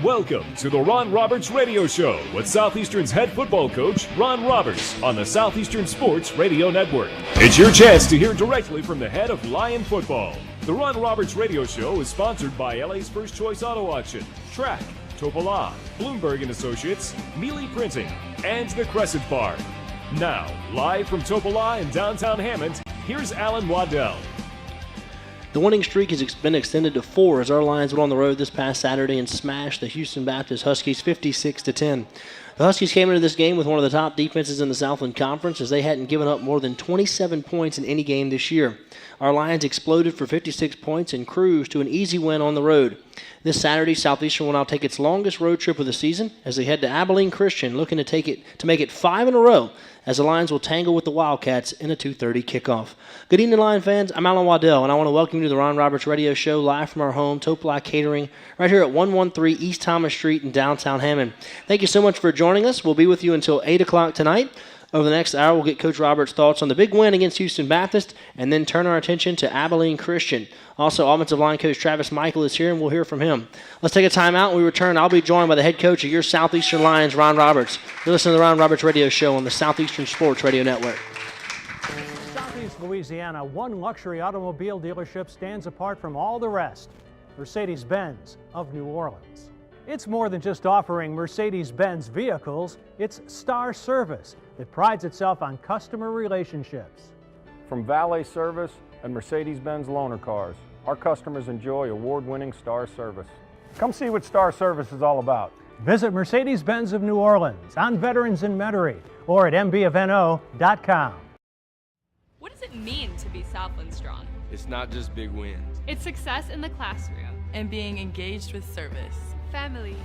Welcome to the Ron Roberts Radio Show with Southeastern's head football coach, Ron Roberts, on the Southeastern Sports Radio Network. It's your chance to hear directly from the head of Lion football. The Ron Roberts Radio Show is sponsored by LA's First Choice Auto Auction, Track, Topola, Bloomberg & Associates, Mealy Printing, and the Crescent Bar. Now, live from Topola in downtown Hammond, here's Alan Waddell. The winning streak has been extended to 4 as our Lions went on the road this past Saturday and smashed the Houston Baptist Huskies 56-10. The Huskies came into this game with one of the top defenses in the Southland Conference as they hadn't given up more than 27 points in any game this year. Our Lions exploded for 56 points and cruised to an easy win on the road. This Saturday, Southeastern will now take its longest road trip of the season as they head to Abilene Christian, looking to make it 5 in a row as the Lions will tangle with the Wildcats in a 2:30 kickoff. Good evening, Lion fans. I'm Alan Waddell, and I want to welcome you to the Ron Roberts Radio Show live from our home, Topola Catering, right here at 113 East Thomas Street in downtown Hammond. Thank you so much for joining us. We'll be with you until 8 o'clock tonight. Over the next hour, we'll get Coach Roberts' thoughts on the big win against Houston Baptist and then turn our attention to Abilene Christian. Also, offensive line coach Travis Michael is here, and we'll hear from him. Let's take a timeout. When we return, I'll be joined by the head coach of your Southeastern Lions, Ron Roberts. You're listening to the Ron Roberts Radio Show on the Southeastern Sports Radio Network. Southeast Louisiana, one luxury automobile dealership stands apart from all the rest. Mercedes-Benz of New Orleans. It's more than just offering Mercedes-Benz vehicles. It's Star Service that prides itself on customer relationships. From valet service and Mercedes-Benz loaner cars, our customers enjoy award-winning Star Service. Come see what Star Service is all about. Visit Mercedes-Benz of New Orleans on Veterans in Metairie or at mbofno.com. What does it mean to be Southland strong? It's not just big wins. It's success in the classroom and being engaged with service, family,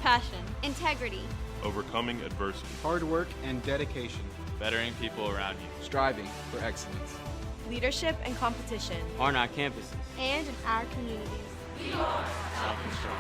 passion, integrity, overcoming adversity, hard work and dedication, bettering people around you, striving for excellence, leadership and competition on our campuses and in our communities. We are Southland strong.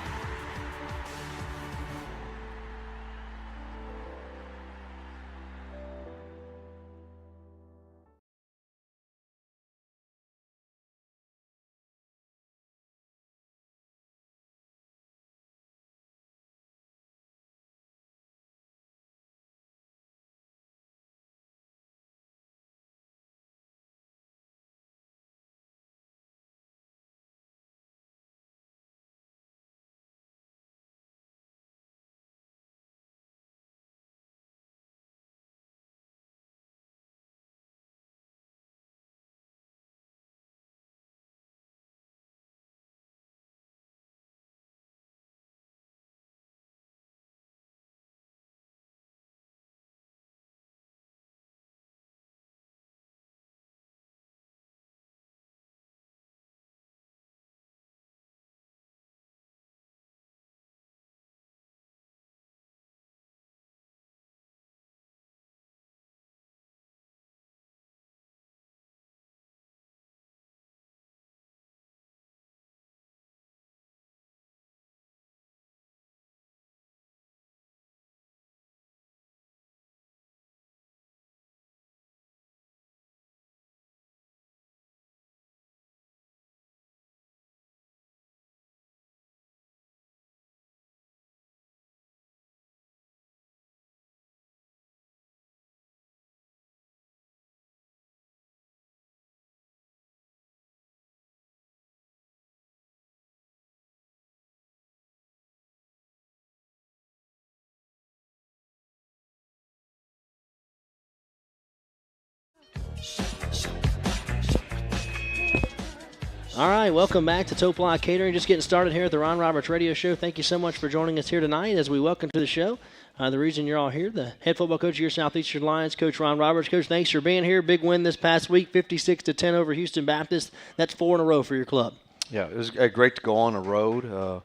All right, welcome back to Topola Catering. Just getting started here at the Ron Roberts Radio Show. Thank you so much for joining us here tonight as we welcome to the show. The reason you're all here, the head football coach of your Southeastern Lions, Coach Ron Roberts. Coach, thanks for being here. Big win this past week, 56-10 over Houston Baptist. That's 4 in a row for your club. Yeah, it was great to go on the road.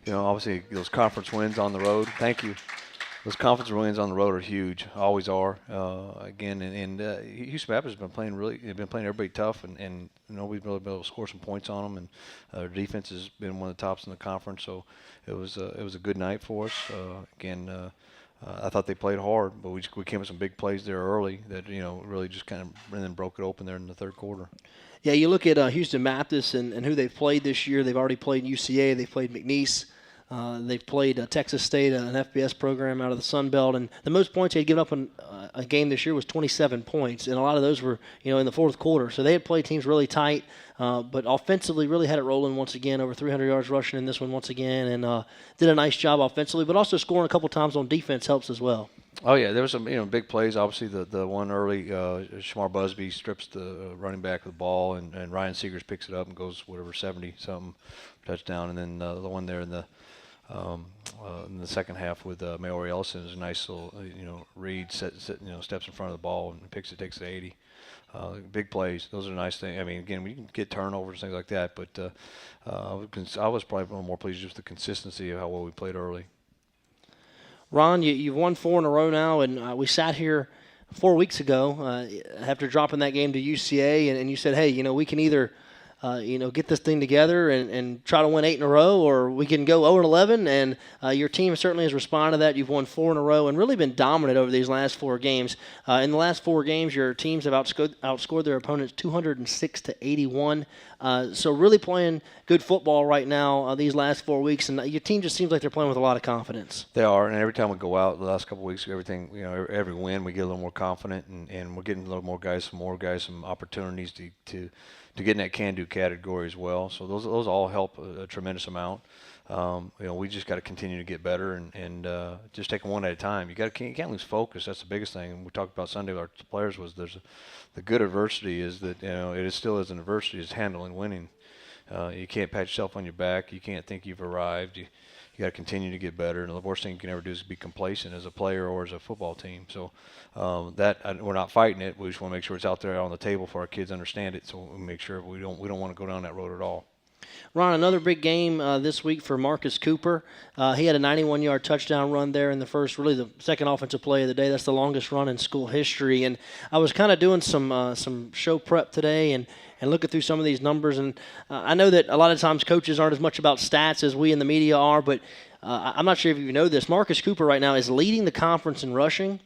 Obviously those conference wins on the road. Thank you. Those conference wins on the road are huge, always are. Houston Baptist has been playing everybody tough, and we've really been able to score some points on them. And our defense has been one of the tops in the conference, so it was a good night for us. I thought they played hard, but we came with some big plays there early that really just kind of and then broke it open there in the third quarter. Yeah, you look at Houston Baptist and who they've played this year. They've already played UCA. They've played McNeese. They've played Texas State, an FBS program out of the Sun Belt, and the most points they'd given up in a game this year was 27 points, and a lot of those were, in the fourth quarter. So they had played teams really tight, but offensively really had it rolling once again, over 300 yards rushing in this one once again, and did a nice job offensively, but also scoring a couple times on defense helps as well. Oh yeah, there was some big plays. Obviously, the one early, Shamar Busby strips the running back of the ball, and Ryan Seegers picks it up and goes 70-something touchdown, and then the one there in the second half with Maori Ellison is a nice little read, steps in front of the ball and takes it to 80. Big plays, those are nice things. I mean, again, we can get turnovers and things like that, but I was probably more pleased with the consistency of how well we played early. Ron, you've won 4 in a row now, and we sat here 4 weeks ago after dropping that game to UCA, and you said, hey, we can either get this thing together and try to win 8 in a row, or we can go 0-11, and your team certainly has responded to that. You've won 4 in a row and really been dominant over these last 4 games. In the last 4 games, your teams have outscored their opponents 206-81. So really playing good football right now these last 4 weeks, and your team just seems like they're playing with a lot of confidence. They are, and every time we go out the last couple of weeks, everything, every win, we get a little more confident, and we're getting a little more guys, some opportunities to get in that can-do category as well. So those all help a tremendous amount. We just got to continue to get better and just take them one at a time. You can't lose focus. That's the biggest thing. And we talked about Sunday with our players was the good adversity is that it is still as an adversity is handling winning. You can't pat yourself on your back. You can't think you've arrived. You got to continue to get better. And the worst thing you can ever do is be complacent as a player or as a football team. So we're not fighting it. We just want to make sure it's out there on the table for our kids to understand it. So we make sure we don't want to go down that road at all. Ron, another big game this week for Marcus Cooper. He had a 91-yard touchdown run there in the first, really the second offensive play of the day. That's the longest run in school history. And I was kind of doing some show prep today and looking through some of these numbers. And I know that a lot of times coaches aren't as much about stats as we in the media are, but I'm not sure if you know this. Marcus Cooper right now is leading the conference in rushing,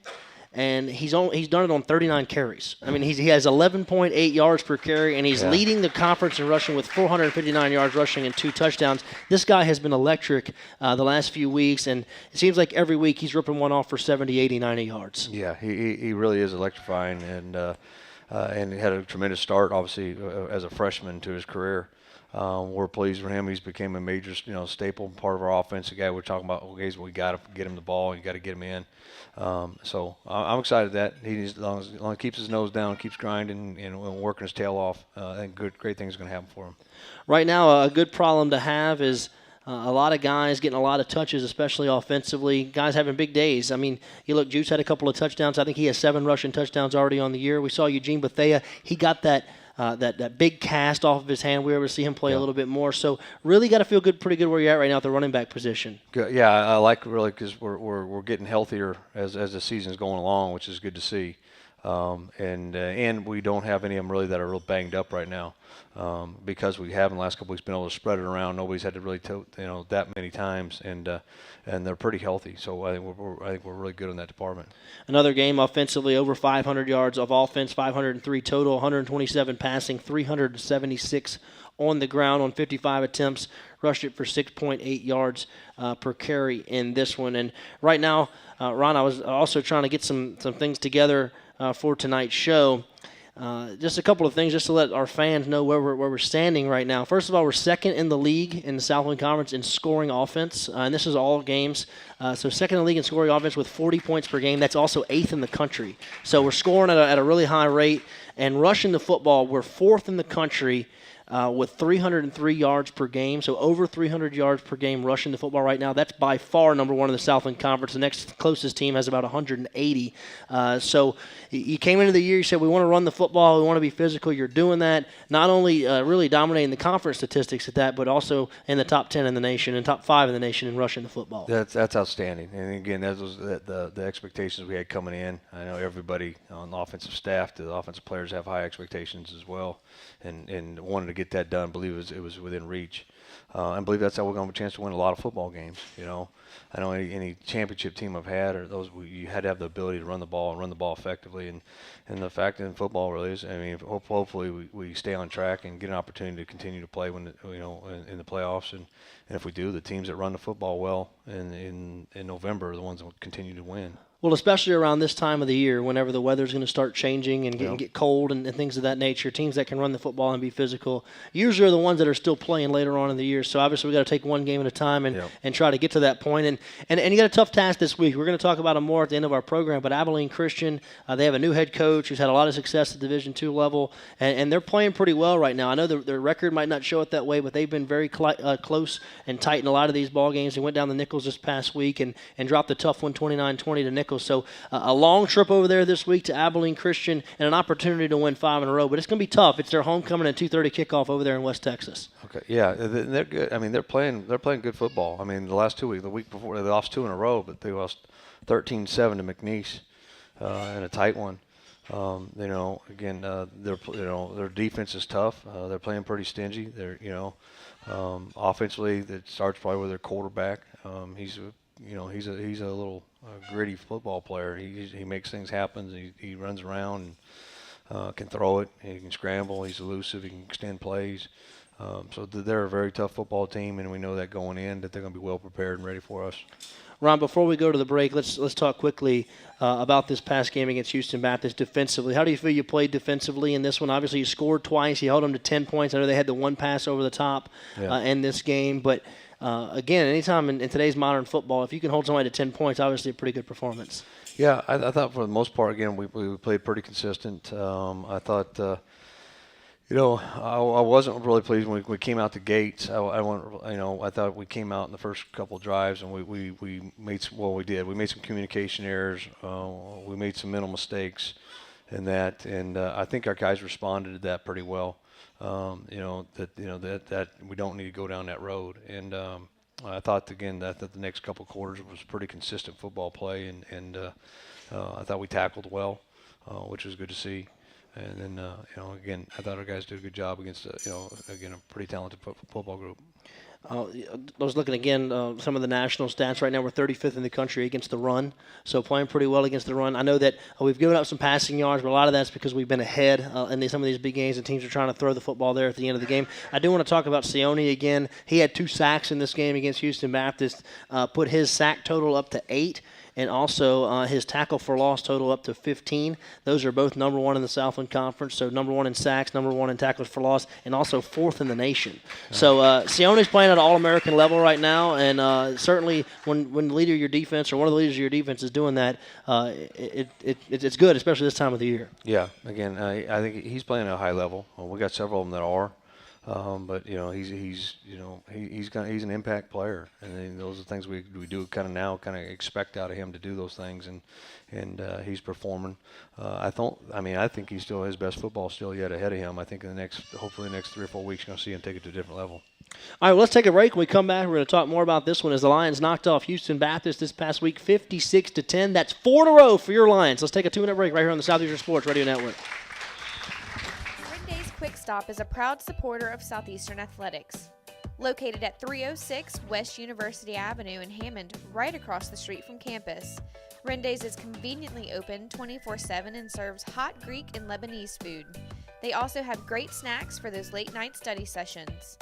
and he's done it on 39 carries. I mean, he has 11.8 yards per carry, and he's leading the conference in rushing with 459 yards rushing and 2 touchdowns. This guy has been electric the last few weeks, and it seems like every week he's ripping one off for 70, 80, 90 yards. Yeah, he really is electrifying, and he had a tremendous start, obviously, as a freshman to his career. We're pleased for him. He's became a major, staple part of our offense. The guy we're talking about, we got to get him the ball. You got to get him in. So I'm excited that as long as he keeps his nose down, keeps grinding, and working his tail off. I think great things are going to happen for him. Right now, a good problem to have is a lot of guys getting a lot of touches, especially offensively. Guys having big days. I mean, Juice had a couple of touchdowns. I think he has 7 rushing touchdowns already on the year. We saw Eugene Bethea. He got that big cast off of his hand. We were able to see him play a little bit more. So really got to feel pretty good where you're at right now at the running back position. Good. Yeah, I like really because we're getting healthier as the season's going along, which is good to see. And we don't have any of them really that are real banged up right now because we have in the last couple weeks been able to spread it around. Nobody's had to really that many times, and they're pretty healthy. So I think we're really good in that department. Another game offensively, over 500 yards of offense, 503 total, 127 passing, 376 on the ground on 55 attempts, rushed it for 6.8 yards per carry in this one. And right now, Ron, I was also trying to get some things together for tonight's show. Just a couple of things just to let our fans know where we're standing right now. First of all, we're second in the league in the Southland Conference in scoring offense, and this is all games. So second in the league in scoring offense with 40 points per game. That's also 8th in the country. So we're scoring at a really high rate. And rushing the football, we're 4th in the country with 303 yards per game, so over 300 yards per game rushing the football right now. That's by far number 1 in the Southland Conference. The next closest team has about 180. So you came into the year, you said, we want to run the football, we want to be physical. You're doing that, not only really dominating the conference statistics at that, but also in the top 10 in the nation and top 5 in the nation in rushing the football. That's outstanding. And again, that was the expectations we had coming in. I know everybody on the offensive staff, to the offensive players, players have high expectations as well, and wanted to get that done. Believe it was within reach. I believe that's how we're going to have a chance to win a lot of football games. I know any championship team I've had, or those you had to have the ability to run the ball and run the ball effectively. And the fact in football really is, I mean, hopefully we stay on track and get an opportunity to continue to play when in the playoffs. And if we do, the teams that run the football well in November are the ones that will continue to win. Well, especially around this time of the year, whenever the weather's going to start changing and get cold and things of that nature, teams that can run the football and be physical usually are the ones that are still playing later on in the year. So obviously we got to take one game at a time and try to get to that point. And you got a tough task this week. We're going to talk about them more at the end of our program. But Abilene Christian, they have a new head coach who's had a lot of success at Division II level, and they're playing pretty well right now. I know their record might not show it that way, but they've been very close and tight in a lot of these ball games. They went down to Nichols this past week and dropped a tough one, 29-20 to Nichols. So a long trip over there this week to Abilene Christian and an opportunity to win 5 in a row. But it's going to be tough. It's their homecoming and 2:30 kickoff over there in West Texas. Okay, yeah, they're good. I mean, they're playing good football. I mean, the last 2 weeks, the week before, they lost 2 in a row, but they lost 13-7 to McNeese in a tight one. Again, their defense is tough. They're playing pretty stingy. They're offensively, it starts probably with their quarterback. He's a little gritty football player. He makes things happen. He runs around and can throw it. He can scramble. He's elusive. He can extend plays. So they're a very tough football team, and we know that going in that they're going to be well prepared and ready for us. Ron, before we go to the break, let's talk quickly about this past game against Houston Baptist defensively. How do you feel you played defensively in this one? Obviously, you scored twice. You held them to 10 points. I know they had the one pass over the top in this game. But, again, anytime in today's modern football, if you can hold somebody to 10 points, obviously a pretty good performance. Yeah, I thought for the most part, again, we played pretty consistent. I thought I wasn't really pleased when we came out the gates. I thought we came out in the first couple drives and we made some communication errors. We made some mental mistakes in that, and I think our guys responded to that pretty well. That we don't need to go down that road. And I thought again that the next couple quarters was pretty consistent football play, and I thought we tackled well, which was good to see. And then, again, I thought our guys did a good job against, a pretty talented football group. I was looking again, some of the national stats right now. We're 35th in the country against the run, so playing pretty well against the run. I know that we've given up some passing yards, but a lot of that's because we've been ahead in some of these big games, and teams are trying to throw the football there at the end of the game. I do want to talk about Sione again. He had 2 sacks in this game against Houston Baptist, put his sack total up to 8. And also his tackle for loss total up to 15. Those are both number 1 in the Southland Conference. So number 1 in sacks, number 1 in tackles for loss, and also 4th in the nation. So Sione's playing at an All-American level right now, and certainly when the leader of your defense or one of the leaders of your defense is doing that, it's good, especially this time of the year. Yeah, again, I think he's playing at a high level. We got several of them that are. But he's an impact player, and those are the things we do kind of expect out of him to do those things, and he's performing. I think he still has best football still yet ahead of him. I think hopefully the next 3 or 4 weeks, you're going to see him take it to a different level. All right, well, let's take a break. When we come back, we're going to talk more about this one as the Lions knocked off Houston Baptist this past week, 56-10. That's 4 in a row for your Lions. Let's take a 2-minute break right here on the Southeastern Sports Radio Network. Quick Stop is a proud supporter of Southeastern Athletics. Located at 306 West University Avenue in Hammond, right across the street from campus, Rendays is conveniently open 24/7 and serves hot Greek and Lebanese food. They also have great snacks for those late-night study sessions.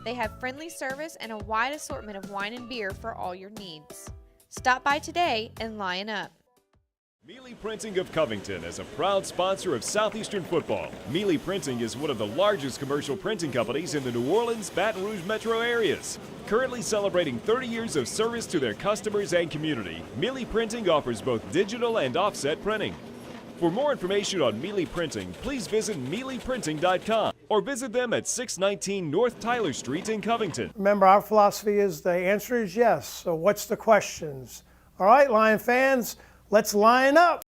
They have friendly service and a wide assortment of wine and beer for all your needs. Stop by today and line up. Mealy Printing of Covington is a proud sponsor of Southeastern football. Mealy Printing is one of the largest commercial printing companies in the New Orleans, Baton Rouge metro areas. Currently celebrating 30 years of service to their customers and community, Mealy Printing offers both digital and offset printing. For more information on Mealy Printing, please visit mealyprinting.com or visit them at 619 North Tyler Street in Covington. Remember, our philosophy is the answer is yes, so what's the questions? All right, Lion fans, let's line up.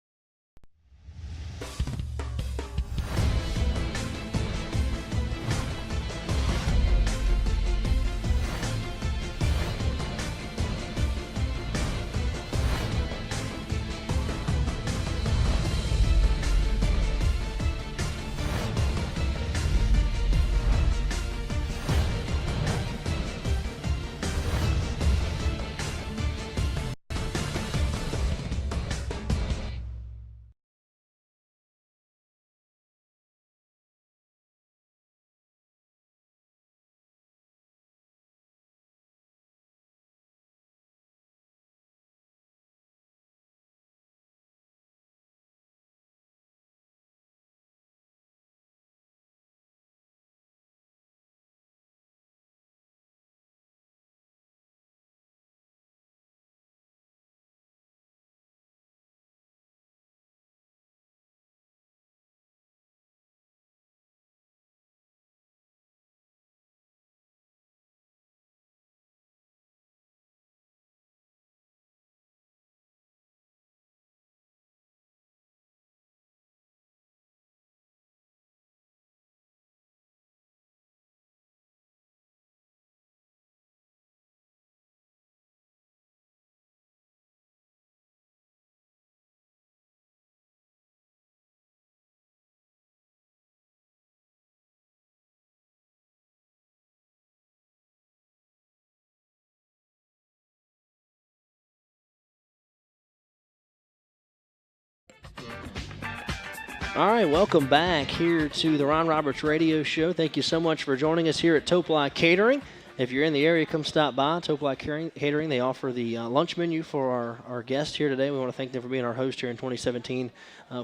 All right, welcome back here to the Ron Roberts Radio Show. Thank you so much for joining us here at Topoli Catering. If you're in the area, come stop by. Topoli Catering, they offer the lunch menu for our guests here today. We want to thank them for being our host here in 2017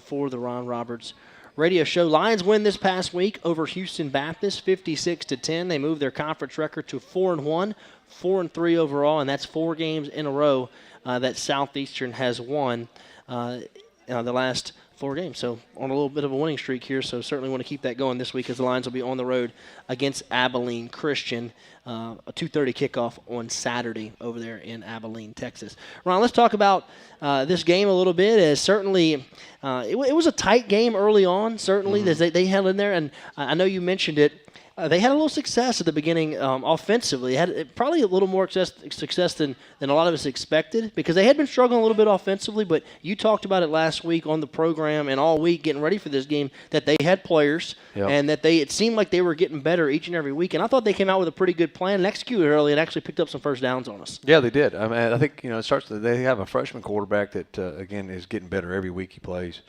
for the Ron Roberts Radio Show. Lions win this past week over Houston Baptist, 56-10. They moved their conference record to 4-1, 4-3 overall, and that's 4 games in a row that Southeastern has won the last 4 games. So on a little bit of a winning streak here, so certainly want to keep that going this week as the Lions will be on the road against Abilene Christian. A 2:30 kickoff on Saturday over there in Abilene, Texas. Ron, let's talk about this game a little bit. As certainly it was a tight game early on, certainly, as they held in there. And I know you mentioned it. They had a little success at the beginning offensively. They had probably a little more success than a lot of us expected because they had been struggling a little bit offensively, but you talked about it last week on the program and all week getting ready for this game that they had players and that it seemed like they were getting better each and every week. And I thought they came out with a pretty good plan and executed early and actually picked up some first downs on us. Yeah, they did. I mean, I think, it starts. They have a freshman quarterback that, again, is getting better every week he plays.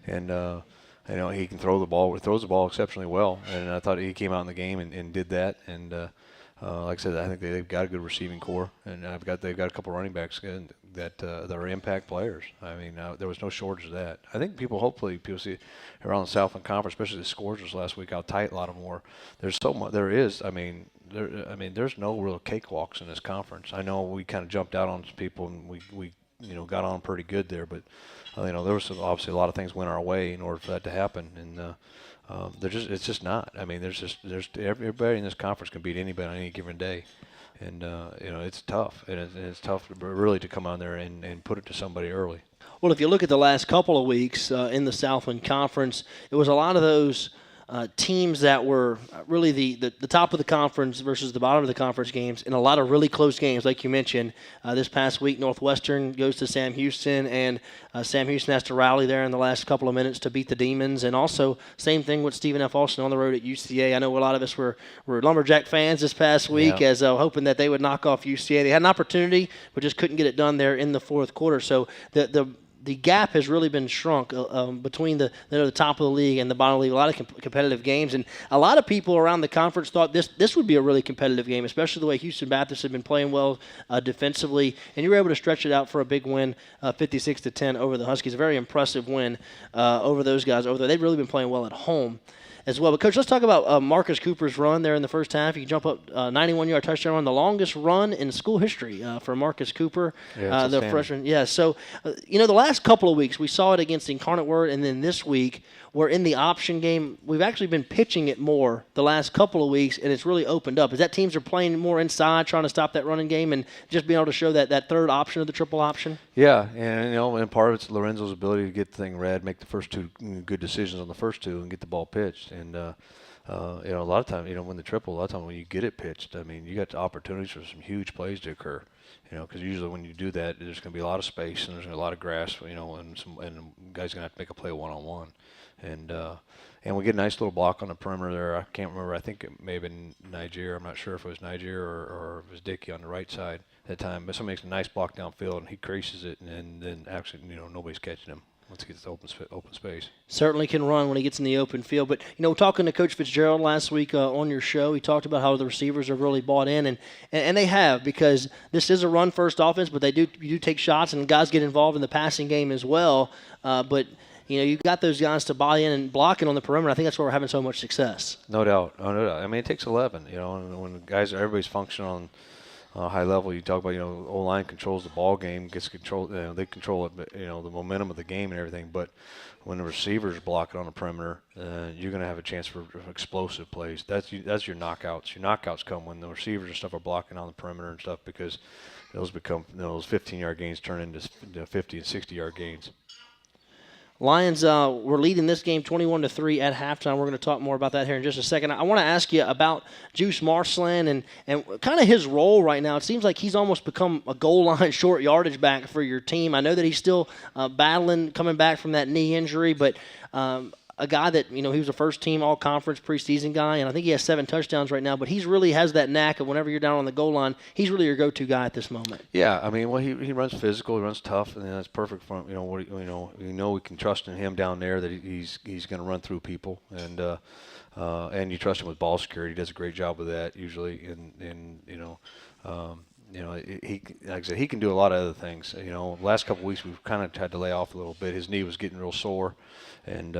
And, he can throws the ball exceptionally well, and I thought he came out in the game and did that. And like I said, I think they've got a good receiving core, and they've got a couple running backs that are impact players. I mean, there was no shortage of that. I think hopefully people see around the Southland Conference, especially the scores this last week, how tight a lot of them were. There's so much. There is. There's no real cakewalks in this conference. I know we kind of jumped out on some people and we got on pretty good there, but. There was obviously a lot of things went our way in order for that to happen, and it's just not. I mean, there's everybody in this conference can beat anybody on any given day, and it's tough, and it's tough really to come on there and put it to somebody early. Well, if you look at the last couple of weeks in the Southland Conference, it was a lot of those teams that were really the top of the conference versus the bottom of the conference games, and a lot of really close games, like you mentioned. This past week, Northwestern goes to Sam Houston, and Sam Houston has to rally there in the last couple of minutes to beat the Demons. And also, same thing with Stephen F. Austin on the road at UCA. I know a lot of us were Lumberjack fans this past week, as hoping that they would knock off UCA. They had an opportunity, but just couldn't get it done there in the fourth quarter. So the gap has really been shrunk between the top of the league and the bottom of the league. A lot of competitive games, and a lot of people around the conference thought this would be a really competitive game, especially the way Houston Baptist had been playing well defensively, and you were able to stretch it out for a big win, 56-10 over the Huskies. A very impressive win over those guys over there. They've really been playing well at home as well. But, Coach, let's talk about Marcus Cooper's run there in the first half. He jump up 91-yard touchdown run, the longest run in school history for Marcus Cooper, the freshman. Yeah, so, the last couple of weeks we saw it against Incarnate Word, and then this week we're in the option game. We've actually been pitching it more the last couple of weeks, and it's really opened up. Is that teams are playing more inside, trying to stop that running game, and just being able to show that third option of the triple option? Yeah, and part of it's Lorenzo's ability to get the thing read, make the first 2 good decisions on the first 2, and get the ball pitched. And a lot of times, when the triple, a lot of times when you get it pitched, I mean, you got opportunities for some huge plays to occur. Because usually when you do that, there's going to be a lot of space and there's going to be a lot of grass, and the guy's going to have to make a play one-on-one. And we get a nice little block on the perimeter there. I can't remember. I think it may have been Niger. I'm not sure if it was Niger or if it was Dickey on the right side at the time. But somebody makes a nice block downfield, and he creases it, and then actually, nobody's catching him once he gets to open space. Certainly can run when he gets in the open field. But, talking to Coach Fitzgerald last week on your show, he talked about how the receivers have really bought in, and they have, because this is a run-first offense, but you do take shots, and guys get involved in the passing game as well. But you've got those guys to buy in and blocking on the perimeter. I think that's where we're having so much success. No doubt. I mean, it takes 11, and when everybody's functioning on high level, you talk about, O-line controls the ball game, gets control, they control it, the momentum of the game and everything. But when the receivers block it on the perimeter, you're going to have a chance for explosive plays. That's your knockouts. Your knockouts come when the receivers and stuff are blocking on the perimeter and stuff, because those become, those 15-yard gains turn into 50 and 60-yard gains. Lions were leading this game 21-3 at halftime. We're going to talk more about that here in just a second. I want to ask you about Juice Marceland and kind of his role right now. It seems like he's almost become a goal line short yardage back for your team. I know that he's still battling, coming back from that knee injury, but a guy that, he was a first-team all-conference preseason guy, and I think he has 7 touchdowns right now, but he's really has that knack of whenever you're down on the goal line, he's really your go-to guy at this moment. Yeah, I mean, well, he runs physical, he runs tough, and that's perfect for him. We can trust in him down there that he's going to run through people, and you trust him with ball security. He does a great job with that usually, he, like I said, he can do a lot of other things. Last couple of weeks we've kind of had to lay off a little bit. His knee was getting real sore, and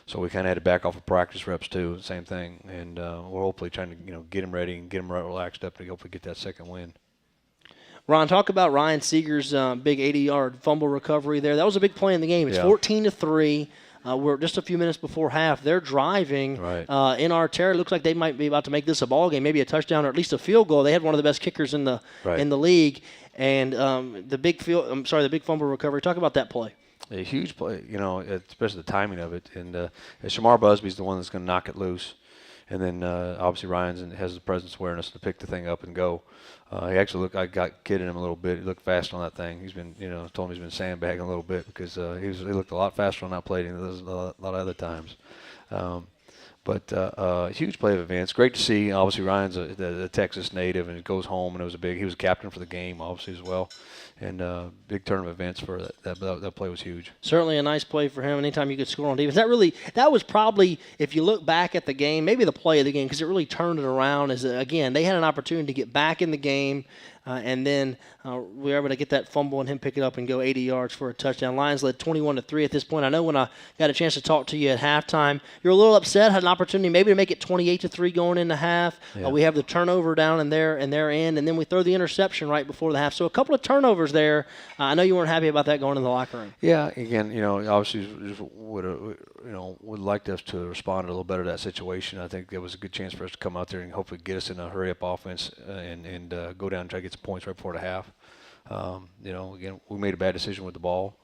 so we kind of had to back off of practice reps too. Same thing, and we're hopefully trying to get him ready and get him relaxed up to hopefully get that second win. Ron, talk about Ryan Seeger's big 80-yard fumble recovery there. That was a big play in the game. It's 14-3. We're just a few minutes before half. They're driving in our territory. It looks like they might be about to make this a ball game, maybe a touchdown or at least a field goal. They had one of the best kickers in the league, and the big fumble recovery. Talk about that play. A huge play, especially the timing of it. And Shamar Busby's the one that's going to knock it loose. And then obviously Ryan has the presence awareness to pick the thing up and go. He actually I got kidding him a little bit. He looked fast on that thing. He's been, told him he's been sandbagging a little bit because he looked a lot faster on that play than a lot of other times. But huge play of advance. Great to see. Obviously Ryan's a Texas native and he goes home, and he was a captain for the game obviously as well. And big turn of events for that play was huge. Certainly a nice play for him. Anytime you could score on defense, that was probably, if you look back at the game, maybe the play of the game, because it really turned it around. Again, they had an opportunity to get back in the game, and then we were able to get that fumble and him pick it up and go 80 yards for a touchdown. Lions led 21-3 at this point. I know when I got a chance to talk to you at halftime, you're a little upset. Had an opportunity maybe to make it 28-3 going into half. Yeah. We have the turnover down in their end, and then we throw the interception right before the half. So a couple of turnovers there. I know you weren't happy about that going in the locker room. Yeah, again, obviously just would like us to respond a little better to that situation. I think it was a good chance for us to come out there and hopefully get us in a hurry-up offense and go down and try to get some points right before the half. Again, we made a bad decision with the ball,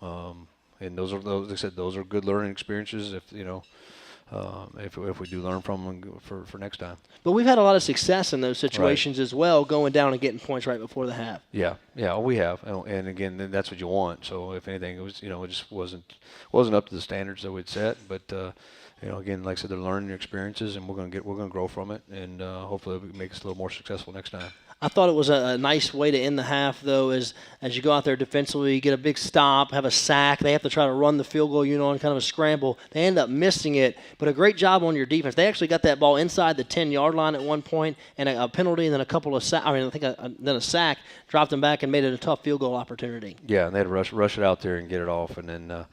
and those are good learning experiences. If we do learn from them for next time. But we've had a lot of success in those situations as well, going down and getting points right before the half. Yeah, we have, and again, that's what you want. So if anything, it was it just wasn't up to the standards that we'd set. But again, like I said, they're learning experiences, and we're gonna grow from it, and hopefully it'll make us a little more successful next time. I thought it was a nice way to end the half, though, as you go out there defensively, you get a big stop, have a sack. They have to try to run the field goal unit on kind of a scramble. They end up missing it, but a great job on your defense. They actually got that ball inside the 10-yard line at one point, and a penalty, and then a couple of then a sack, dropped them back and made it a tough field goal opportunity. Yeah, and they had to rush it out there and get it off, and then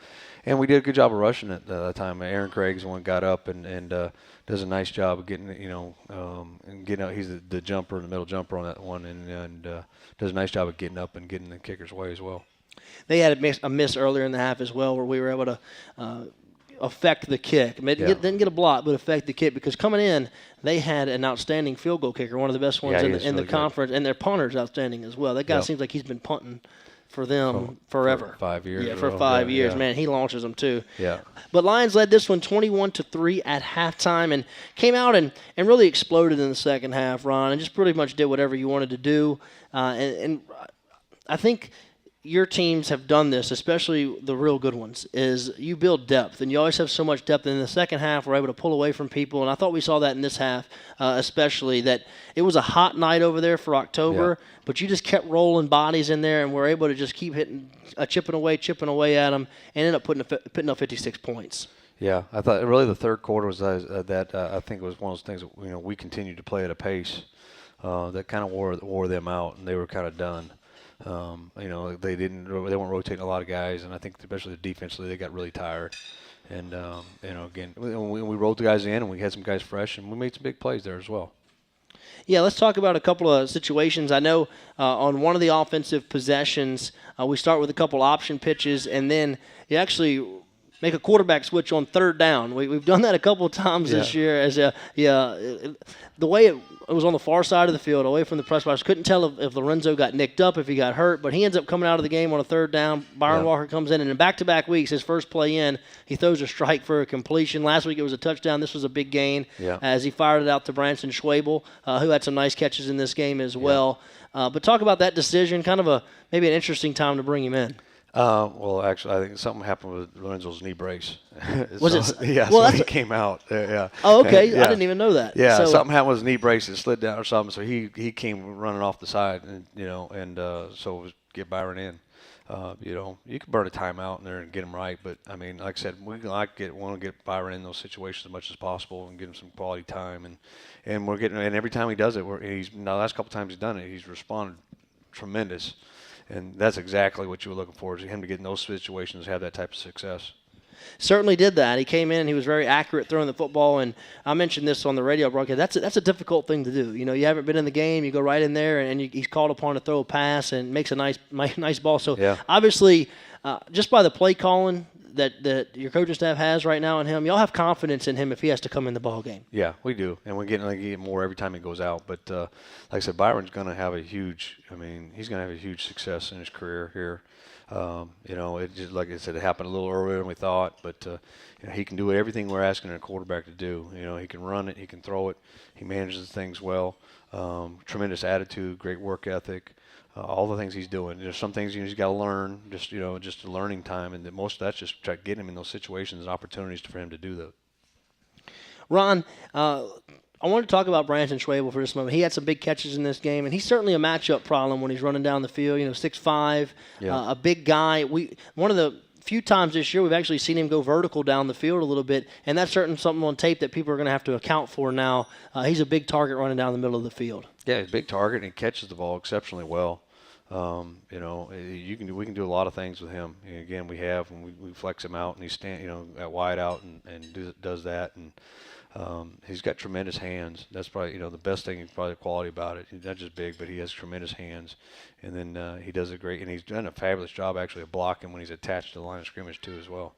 and we did a good job of rushing it that time. Aaron Craig's the one got up and does a nice job of getting and getting out. He's the jumper, the middle jumper on that one, and does a nice job of getting up and getting the kicker's way as well. They had a miss earlier in the half as well, where we were able to affect the kick. Didn't get a block, but affect the kick, because coming in, they had an outstanding field goal kicker, one of the best ones in the conference, and their punter's outstanding as well. That guy seems like he's been punting for them forever. For 5 years. Yeah, for 5 years. Man, he launches them too. Yeah. But Lions led this one 21-3 at halftime and came out and really exploded in the second half, Ron, and just pretty much did whatever you wanted to do. And I think your teams have done this, especially the real good ones, is you build depth, and you always have so much depth. And in the second half, we're able to pull away from people, and I thought we saw that in this half, especially that it was a hot night over there for October, but you just kept rolling bodies in there, and we're able to just keep hitting, chipping away at them, and ended up putting up 56 points. Yeah, I thought really the third quarter was that I think it was one of those things that we continued to play at a pace that kind of wore them out, and they were kind of done. They weren't rotating a lot of guys, and I think especially defensively they got really tired. And again, we rolled the guys in, and we had some guys fresh, and we made some big plays there as well. Yeah, let's talk about a couple of situations. I know on one of the offensive possessions, we start with a couple option pitches, and then you actually make a quarterback switch on third down. We've done that a couple of times this year. The way it was on the far side of the field, away from the press box. Couldn't tell if Lorenzo got nicked up, if he got hurt, but he ends up coming out of the game on a third down. Byron Walker comes in, and in back-to-back weeks, his first play in, he throws a strike for a completion. Last week it was a touchdown. This was a big gain as he fired it out to Branson Schwabel, who had some nice catches in this game as well. But talk about that decision, kind of maybe an interesting time to bring him in. Well, actually, I think something happened with Lorenzo's knee brace. Was it? Yeah, well, so he came out. Yeah. Oh, okay. Yeah. I didn't even know that. Yeah, so, something happened with his knee brace. It slid down or something. So he came running off the side, and so it was get Byron in. You can burn a timeout in there and get him right, but I mean, like I said, want to get Byron in those situations as much as possible and get him some quality time, and every time he does it, the last couple times he's done it, he's responded tremendous. And that's exactly what you were looking for, is him to get in those situations, have that type of success. Certainly did that. He came in and he was very accurate throwing the football. And I mentioned this on the radio broadcast. That's a difficult thing to do. You haven't been in the game. You go right in there and he's called upon to throw a pass and makes a nice ball. So obviously, just by the play calling that your coaching staff has right now in him, y'all have confidence in him if he has to come in the ball game. Yeah, we do, and we're getting more every time he goes out. But like I said, Byron's going to have he's going to have a huge success in his career here. It just, like I said, it happened a little earlier than we thought, but he can do everything we're asking a quarterback to do. He can run it, he can throw it, he manages things well. Tremendous attitude, great work ethic. All the things he's doing. There's some things he's got to learn, just a learning time, and most of that's just try to get him in those situations and opportunities for him to do that. Ron, I wanted to talk about Branson Schwabel for just a moment. He had some big catches in this game, and he's certainly a matchup problem when he's running down the field. 6'5", a big guy. One of the few times this year we've actually seen him go vertical down the field a little bit, and that's certainly something on tape that people are going to have to account for now. He's a big target running down the middle of the field. Yeah, he's a big target, and he catches the ball exceptionally well. We can do a lot of things with him. Again, we flex him out, and he's at wide out and does that, and he's got tremendous hands. That's probably the best thing, probably the quality about it. He's not just big, but he has tremendous hands, and then he does it great, and he's done a fabulous job actually of blocking when he's attached to the line of scrimmage too as well.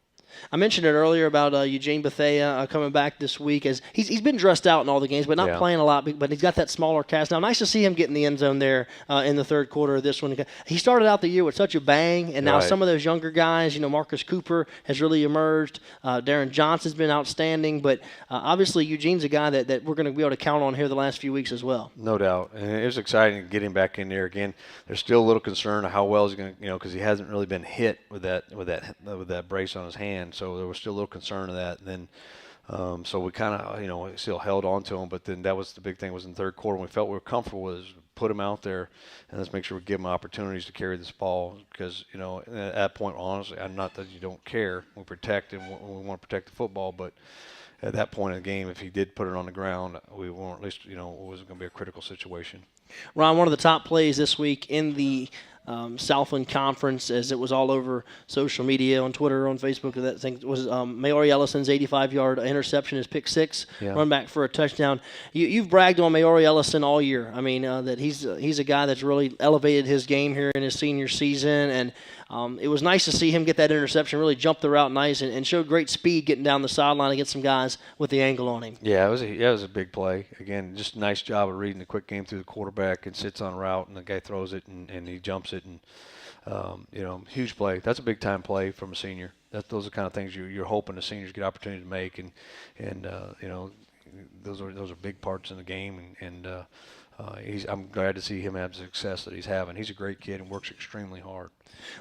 I mentioned it earlier about Eugene Bethea coming back this week. As he's been dressed out in all the games, but not playing a lot. But he's got that smaller cast. Now, nice to see him get in the end zone there in the third quarter of this one. He started out the year with such a bang, and now some of those younger guys, Marcus Cooper has really emerged. Darren Johnson's been outstanding. But obviously, Eugene's a guy that we're going to be able to count on here the last few weeks as well. No doubt. And it was exciting to get him back in there again. There's still a little concern of how well he's going to, because he hasn't really been hit with that brace on his hand. So there was still a little concern of that. And then, so we kind of, still held on to him. But then that was the big thing, was in the third quarter when we felt we were comfortable with is put him out there and let's make sure we give him opportunities to carry this ball. Because, at that point, honestly, I'm not that you don't care. We protect and we want to protect the football. But at that point in the game, if he did put it on the ground, we weren't, at least, it wasn't going to be a critical situation. Ron, one of the top plays this week in the Southland Conference, as it was all over social media, on Twitter, on Facebook, that thing was Maori Ellison's 85-yard interception, his pick six, run back for a touchdown. You've bragged on Maori Ellison all year. I mean, that he's a guy that's really elevated his game here in his senior season, and it was nice to see him get that interception, really jump the route nice, and showed great speed getting down the sideline against some guys with the angle on him. Yeah, it was a big play. Again, just a nice job of reading the quick game through the quarterback, and sits on route, and the guy throws it, and he jumps it, and huge play. That's a big time play from a senior. Those are the kind of things you're hoping the seniors get opportunity to make, and those are big parts in the game, and I'm glad to see him have the success that he's having. He's a great kid and works extremely hard.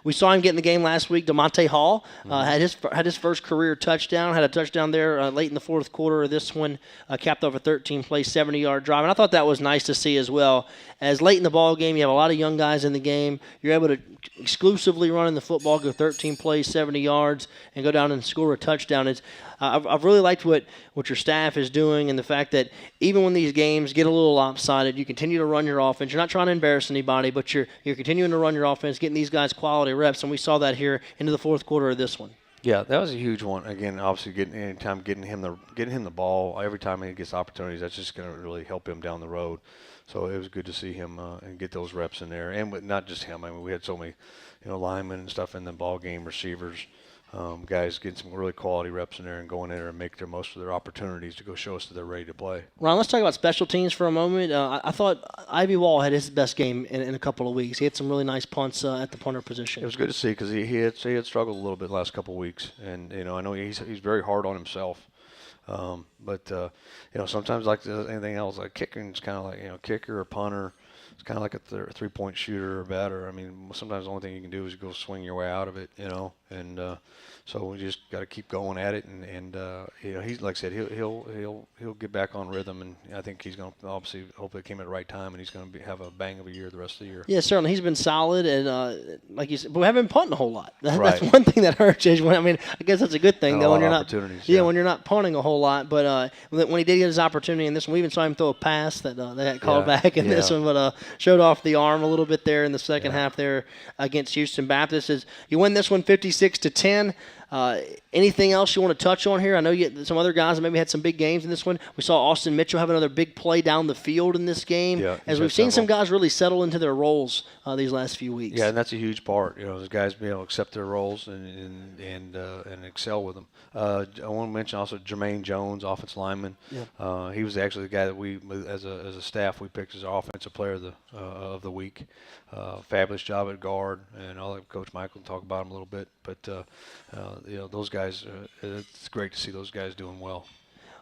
We saw him get in the game last week. DeMonte Hall had his first career touchdown. Had a touchdown there late in the fourth quarter of this one, capped off a 13-play, 70-yard drive. And I thought that was nice to see as well. As late in the ball game, you have a lot of young guys in the game. You're able to exclusively run in the football, go 13 plays, 70 yards, and go down and score a touchdown. I've really liked what your staff is doing, and the fact that even when these games get a little lopsided, you continue to run your offense. You're not trying to embarrass anybody, but you're continuing to run your offense, getting these guys quality reps, and we saw that here into the fourth quarter of this one. Yeah, that was a huge one. Again, obviously, getting him the ball every time he gets opportunities, that's just going to really help him down the road. So it was good to see him and get those reps in there, and not just him. I mean, we had so many, linemen and stuff in the ball game, receivers. Guys getting some really quality reps in there and going in there and make their most of their opportunities to go show us that they're ready to play. Ron, let's talk about special teams for a moment. I thought Ivy Wall had his best game in a couple of weeks. He had some really nice punts at the punter position. It was good to see because he had struggled a little bit the last couple of weeks, and I know he's very hard on himself. But sometimes like anything else, like kicking is kind of like kicker or punter. it's kind of like a three-point shooter or batter. I mean, sometimes the only thing you can do is go swing your way out of it, and so we just got to keep going at it, and he's like I said, he'll get back on rhythm, and I think he's going to obviously hopefully it came at the right time, and he's going to have a bang of a year the rest of the year. Yeah, certainly he's been solid, and like you said, but we haven't been punting a whole lot. Right. That's one thing that hurts. I mean, I guess that's a good thing though when you're not. Yeah, when you're not punting a whole lot, but when he did get his opportunity in this one, we even saw him throw a pass that they got called back in this one, but showed off the arm a little bit there in the second half there against Houston Baptist. As you win this one 56-10. Anything else you want to touch on here? I know some other guys maybe had some big games in this one. We saw Austin Mitchell have another big play down the field in this game. Yeah, as we've seen some guys really settle into their roles these last few weeks. Yeah, and that's a huge part. Those guys being able to accept their roles and excel with them. I want to mention also Jermaine Jones, offensive lineman. Yeah. He was actually the guy that we, as a staff, we picked as our offensive player of the week. Fabulous job at guard, and I'll let Coach Michael talk about him a little bit. But those guys, it's great to see those guys doing well.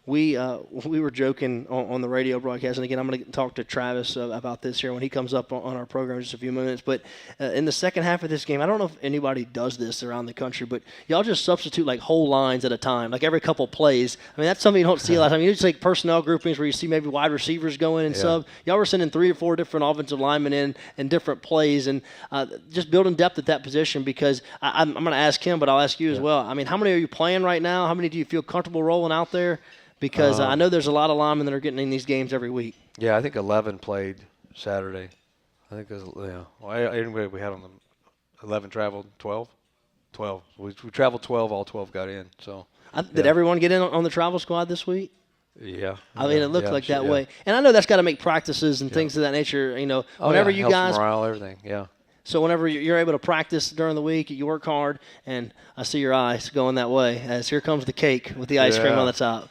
We were joking on the radio broadcast, and again, I'm going to talk to Travis about this here when he comes up on our program in just a few minutes. But in the second half of this game, I don't know if anybody does this around the country, but y'all just substitute like whole lines at a time, like every couple plays. I mean, that's something you don't see a lot of time. You just take personnel groupings where you see maybe wide receivers go in and sub. Y'all were sending 3 or 4 different offensive linemen in different plays, and just building depth at that position because I'm going to ask him, but I'll ask you as well. I mean, how many are you playing right now? How many do you feel comfortable rolling out there? Because I know there's a lot of linemen that are getting in these games every week. Yeah, I think 11 played Saturday. I think there's, anyway, we had on them 11 traveled, 12? 12. We traveled 12, all 12 got in. So did everyone get in on the travel squad this week? Yeah. I mean, it looked like that way. And I know that's got to make practices and things of that nature, whenever you guys – morale, everything, yeah. So whenever you're able to practice during the week, you work hard, and I see your eyes going that way as here comes the cake with the ice cream on the top.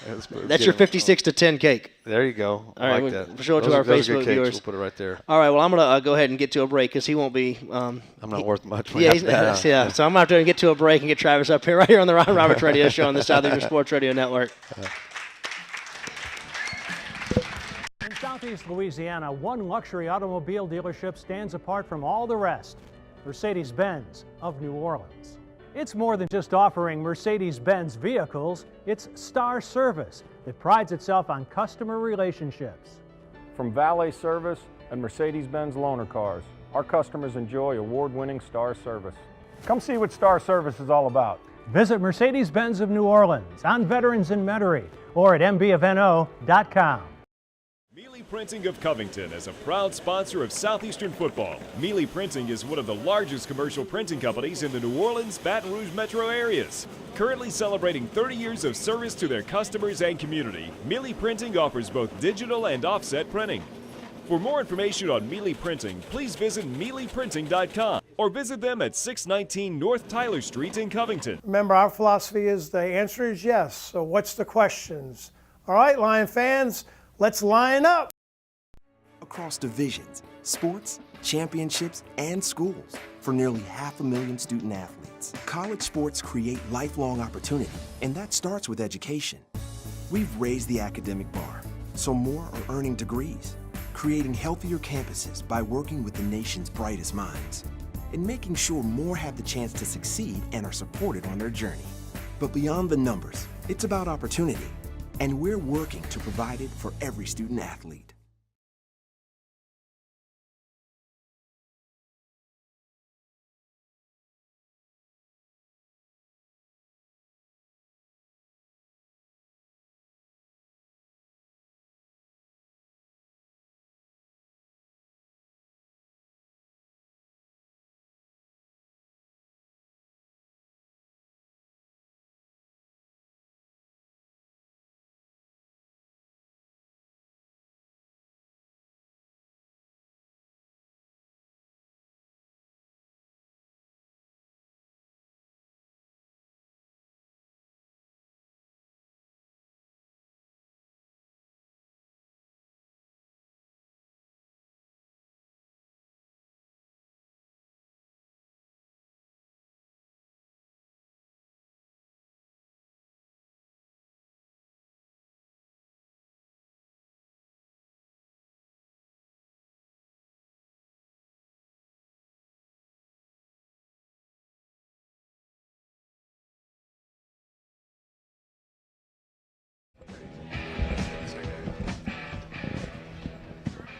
That's your 56-10 cake. There you go. All right, like that. We'll show it to our Facebook viewers. We'll put it right there. All right, well, I'm going to go ahead and get to a break because he won't be I'm not worth much. So I'm going to have to get to a break and get Travis up here, right here on the Ron Roberts Radio Show on the Southeastern Sports Radio Network. In Southeast Louisiana, one luxury automobile dealership stands apart from all the rest, Mercedes-Benz of New Orleans. It's more than just offering Mercedes-Benz vehicles, it's Star Service that prides itself on customer relationships. From valet service and Mercedes-Benz loaner cars, our customers enjoy award-winning Star Service. Come see what Star Service is all about. Visit Mercedes-Benz of New Orleans on Veterans in Metairie or at mbofno.com. Mealy Printing of Covington is a proud sponsor of Southeastern football. Mealy Printing is one of the largest commercial printing companies in the New Orleans, Baton Rouge metro areas. Currently celebrating 30 years of service to their customers and community, Mealy Printing offers both digital and offset printing. For more information on Mealy Printing, please visit mealyprinting.com or visit them at 619 North Tyler Street in Covington. Remember, our philosophy is the answer is yes. So what's the questions? All right, Lion fans, let's line up. Across divisions, sports, championships, and schools for nearly 500,000 student athletes. College sports create lifelong opportunity, and that starts with education. We've raised the academic bar, so more are earning degrees, creating healthier campuses by working with the nation's brightest minds, and making sure more have the chance to succeed and are supported on their journey. But beyond the numbers, it's about opportunity, and we're working to provide it for every student athlete.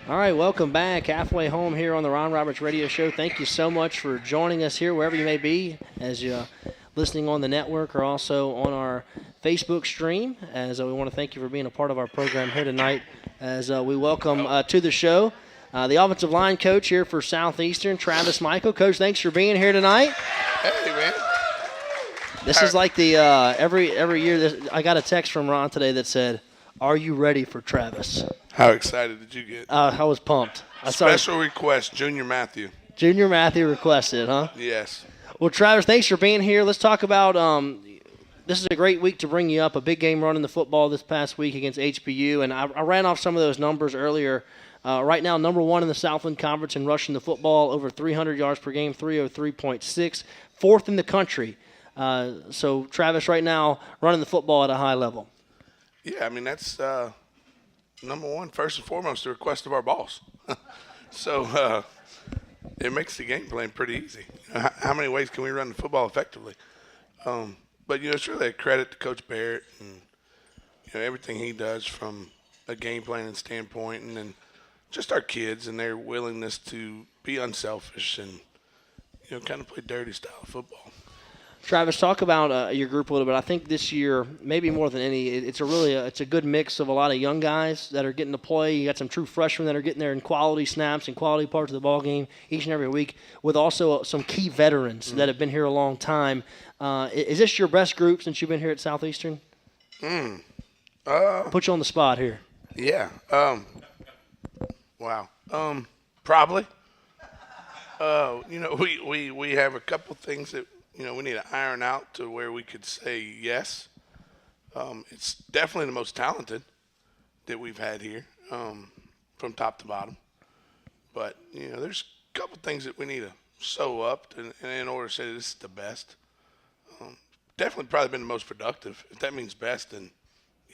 All right, welcome back. Halfway home here on the Ron Roberts Radio Show. Thank you so much for joining us here, wherever you may be, as you're listening on the network or also on our Facebook stream. As we want to thank you for being a part of our program here tonight. As we welcome to the show the offensive line coach here for Southeastern, Travis Michael. Coach, thanks for being here tonight. Hey, man. This is like the every year. I got a text from Ron today that said, "Are you ready for Travis?" How excited did you get? I was pumped. Special request, Junior Matthew. Junior Matthew requested, huh? Yes. Well, Travis, thanks for being here. Let's talk about this is a great week to bring you up. A big game running the football this past week against HBU, and I ran off some of those numbers earlier. Right now, number one in the Southland Conference in rushing the football, over 300 yards per game, 303.6, fourth in the country. So, Travis, right now, running the football at a high level. Yeah, I mean, that's number one, first and foremost, the request of our boss. So it makes the game plan pretty easy. How many ways can we run the football effectively? But, it's really a credit to Coach Barrett and, everything he does from a game planning standpoint, and then just our kids and their willingness to be unselfish and, kind of play dirty style of football. Travis, talk about your group a little bit. I think this year, maybe more than any, it's a good mix of a lot of young guys that are getting to play. You got some true freshmen that are getting there in quality snaps and quality parts of the ball game each and every week, with also some key veterans that have been here a long time. Is this your best group since you've been here at Southeastern? Put you on the spot here. Yeah. Wow. Probably. We have a couple things that we need to iron out to where we could say yes. It's definitely the most talented that we've had here, from top to bottom. But there's a couple things that we need to sew up in order to say this is the best. Definitely probably been the most productive. If that means best, then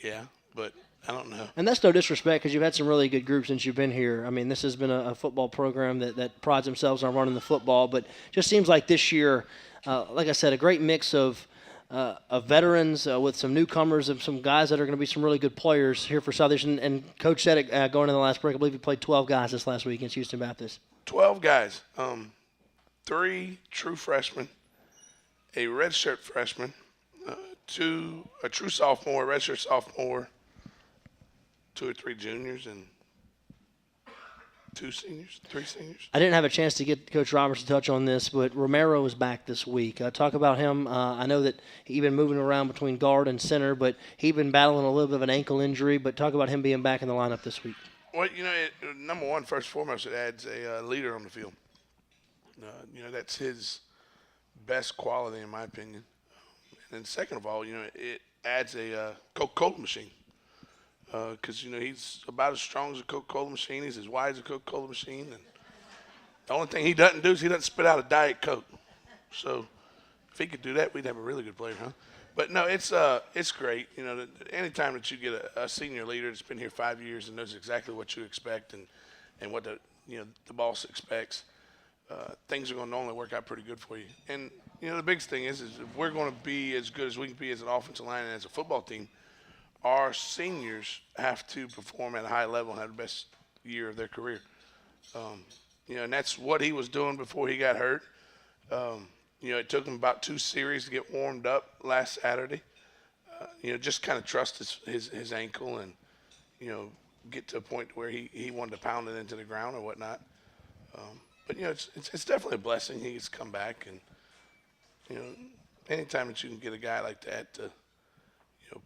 yeah. But I don't know. And that's no disrespect, because you've had some really good groups since you've been here. I mean, this has been a football program that prides themselves on running the football, but just seems like this year, like I said, a great mix of veterans with some newcomers and some guys that are going to be some really good players here for Southeastern. And Coach said it going into the last break, I believe he played 12 guys this last week against Houston Baptist. 12 guys. 3 true freshmen, a redshirt freshman, a true sophomore, a redshirt sophomore, 2 or 3 juniors, and 3 seniors. I didn't have a chance to get Coach Roberts to touch on this, but Romero is back this week. Talk about him. I know that he's been moving around between guard and center, but he's been battling a little bit of an ankle injury. But talk about him being back in the lineup this week. Well, number one, first and foremost, it adds a leader on the field. That's his best quality, in my opinion. And then second of all, it adds a Coca-Cola machine. Because, he's about as strong as a Coca-Cola machine. He's as wide as a Coca-Cola machine. And the only thing he doesn't do is he doesn't spit out a Diet Coke. So if he could do that, we'd have a really good player, huh? But, no, it's great. Anytime that you get a senior leader that's been here 5 years and knows exactly what you expect and what the boss expects, things are going to normally work out pretty good for you. And, the biggest thing is if we're going to be as good as we can be as an offensive line and as a football team, our seniors have to perform at a high level and have the best year of their career. And that's what he was doing before he got hurt. It took him about 2 series to get warmed up last Saturday. Just kind of trust his ankle and, get to a point where he wanted to pound it into the ground or whatnot. But, it's definitely a blessing he gets to come back. And, anytime that you can get a guy like that to,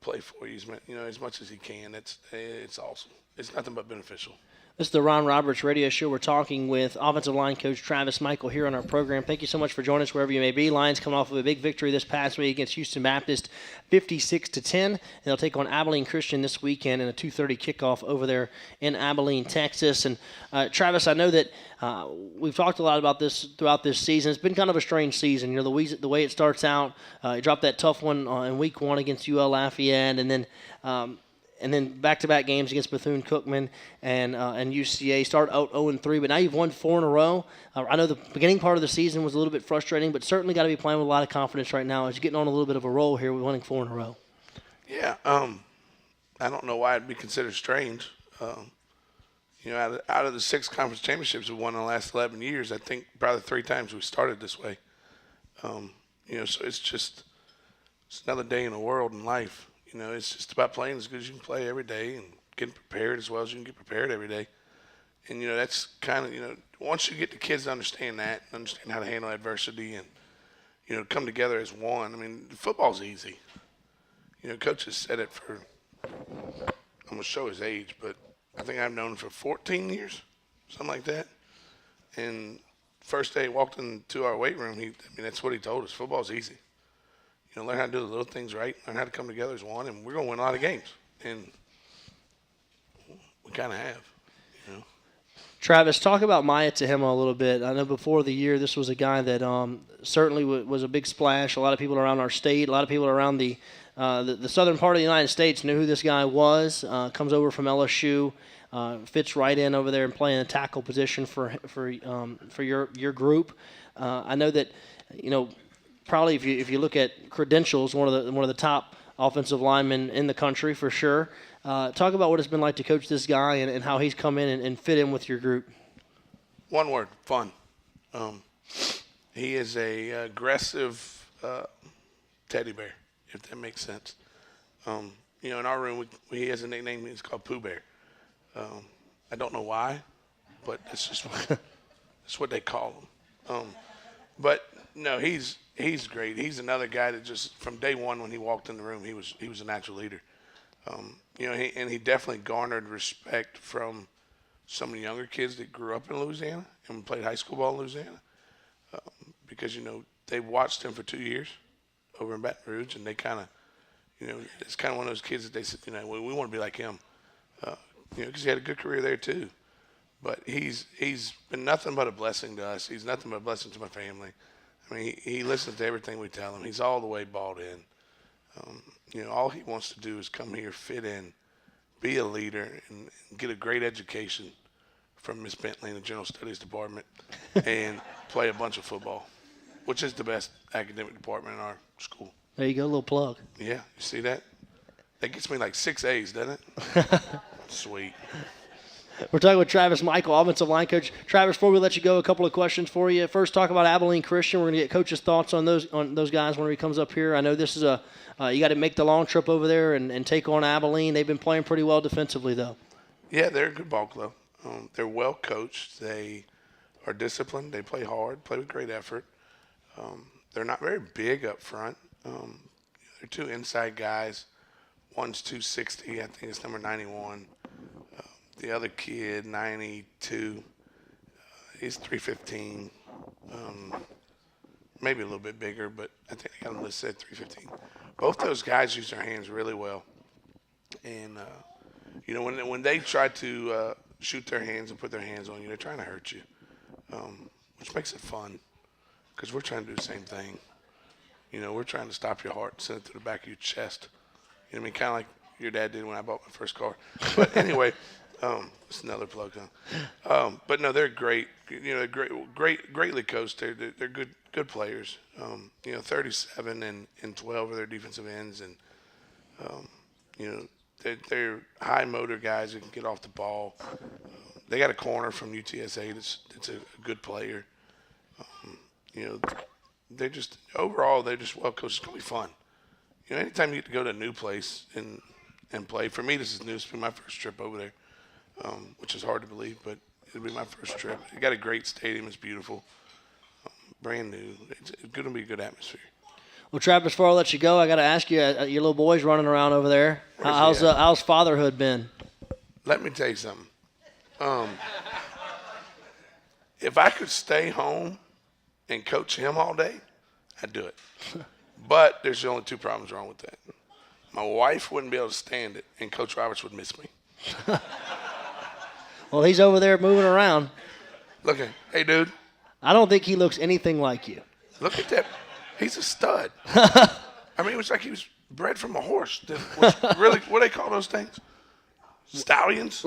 play for you, as much as he can. It's awesome. It's nothing but beneficial. This is the Ron Roberts Radio Show. We're talking with offensive line coach Travis Michael here on our program. Thank you so much for joining us wherever you may be. Lions coming off of a big victory this past week against Houston Baptist, 56-10. And they'll take on Abilene Christian this weekend in a 2:30 kickoff over there in Abilene, Texas. And Travis, I know that we've talked a lot about this throughout this season. It's been kind of a strange season. The way it starts out, you dropped that tough one in week 1 against UL Lafayette, and then back-to-back games against Bethune-Cookman and UCA. Start out 0-3, but now you've won 4 in a row. I know the beginning part of the season was a little bit frustrating, but certainly got to be playing with a lot of confidence right now as you're getting on a little bit of a roll here with winning 4 in a row. Yeah, I don't know why it'd be considered strange. You know, out of the 6 conference championships we won in the last 11 years, I think probably 3 times we started this way. You know, so it's another day in the world in life. You know, it's just about playing as good as you can play every day and getting prepared as well as you can get prepared every day. And, you know, that's kind of, you know, once you get the kids to understand that, understand how to handle adversity and, you know, come together as one. I mean, football's easy. You know, Coach has said it for, I'm going to show his age, but I think I've known him for 14 years, something like that. And first day he walked into our weight room, that's what he told us. Football's easy. You know, learn how to do the little things right, learn how to come together as one, and we're going to win a lot of games. And we kind of have, you know. Travis, talk about Maya Tahima a little bit. I know before the year this was a guy that certainly was a big splash. A lot of people around our state, a lot of people around the southern part of the United States knew who this guy was. Comes over from LSU, fits right in over there and playing a tackle position for your group. I know that, you know, probably if you look at credentials, one of the top offensive linemen in the country for sure. Talk about what it's been like to coach this guy and how he's come in and fit in with your group. One word, fun. He is a aggressive teddy bear, if that makes sense. You know, in our room, he has a nickname. It's called Pooh Bear. I don't know why, but it's just that's what they call him. But no, he's great. He's another guy that just from day one when he walked in the room, he was a natural leader. You know, he definitely garnered respect from some of the younger kids that grew up in Louisiana and played high school ball in Louisiana, because, you know, they watched him for 2 years over in Baton Rouge, and they kind of, you know, it's kind of one of those kids that they said, you know, we want to be like him, you know, because he had a good career there too. But he's been nothing but a blessing to us. He's nothing but a blessing to my family. I mean, he listens to everything we tell him. He's all the way bought in. You know, all he wants to do is come here, fit in, be a leader, and get a great education from Miss Bentley in the General Studies Department and play a bunch of football, which is the best academic department in our school. There you go, a little plug. Yeah, you see that? That gets me like 6 A's, doesn't it? Sweet. We're talking with Travis Michael, offensive line coach. Travis, before we let you go, a couple of questions for you. First, talk about Abilene Christian. We're going to get Coach's thoughts on those guys when he comes up here. I know this is you got to make the long trip over there and take on Abilene. They've been playing pretty well defensively, though. Yeah, they're a good ball club. They're well coached. They are disciplined. They play hard, play with great effort. They're not very big up front. They're 2 inside guys. One's 260. I think it's number 91. The other kid, 92, he's 315, maybe a little bit bigger, but I think I got him listed at 315. Both those guys use their hands really well. And, you know, when they try to shoot their hands and put their hands on you, they're trying to hurt you, which makes it fun because we're trying to do the same thing. You know, we're trying to stop your heart and send it to the back of your chest. You know what I mean? Kind of like your dad did when I bought my first car. But anyway. It's another plug, huh? But no, they're great. You know, they're greatly coached. They're good players. You know, 37 and 12 are their defensive ends, and you know, they're high motor guys who can get off the ball. They got a corner from UTSA that's a good player. You know, they're just overall they're just well coached. It's gonna be fun. You know, anytime you get to go to a new place and play. For me, this is new. It's been my first trip over there. Which is hard to believe, but it'll be my first trip. It got a great stadium. It's beautiful. Brand new. It's going to be a good atmosphere. Well, Travis, before I let you go, I got to ask you, your little boy's running around over there. How's fatherhood been? Let me tell you something. If I could stay home and coach him all day, I'd do it. But there's only 2 problems wrong with that. My wife wouldn't be able to stand it, and Coach Roberts would miss me. Well, he's over there moving around. Look at, hey, dude. I don't think he looks anything like you. Look at that. He's a stud. I mean, it was like he was bred from a horse. Really, what do they call those things? Stallions?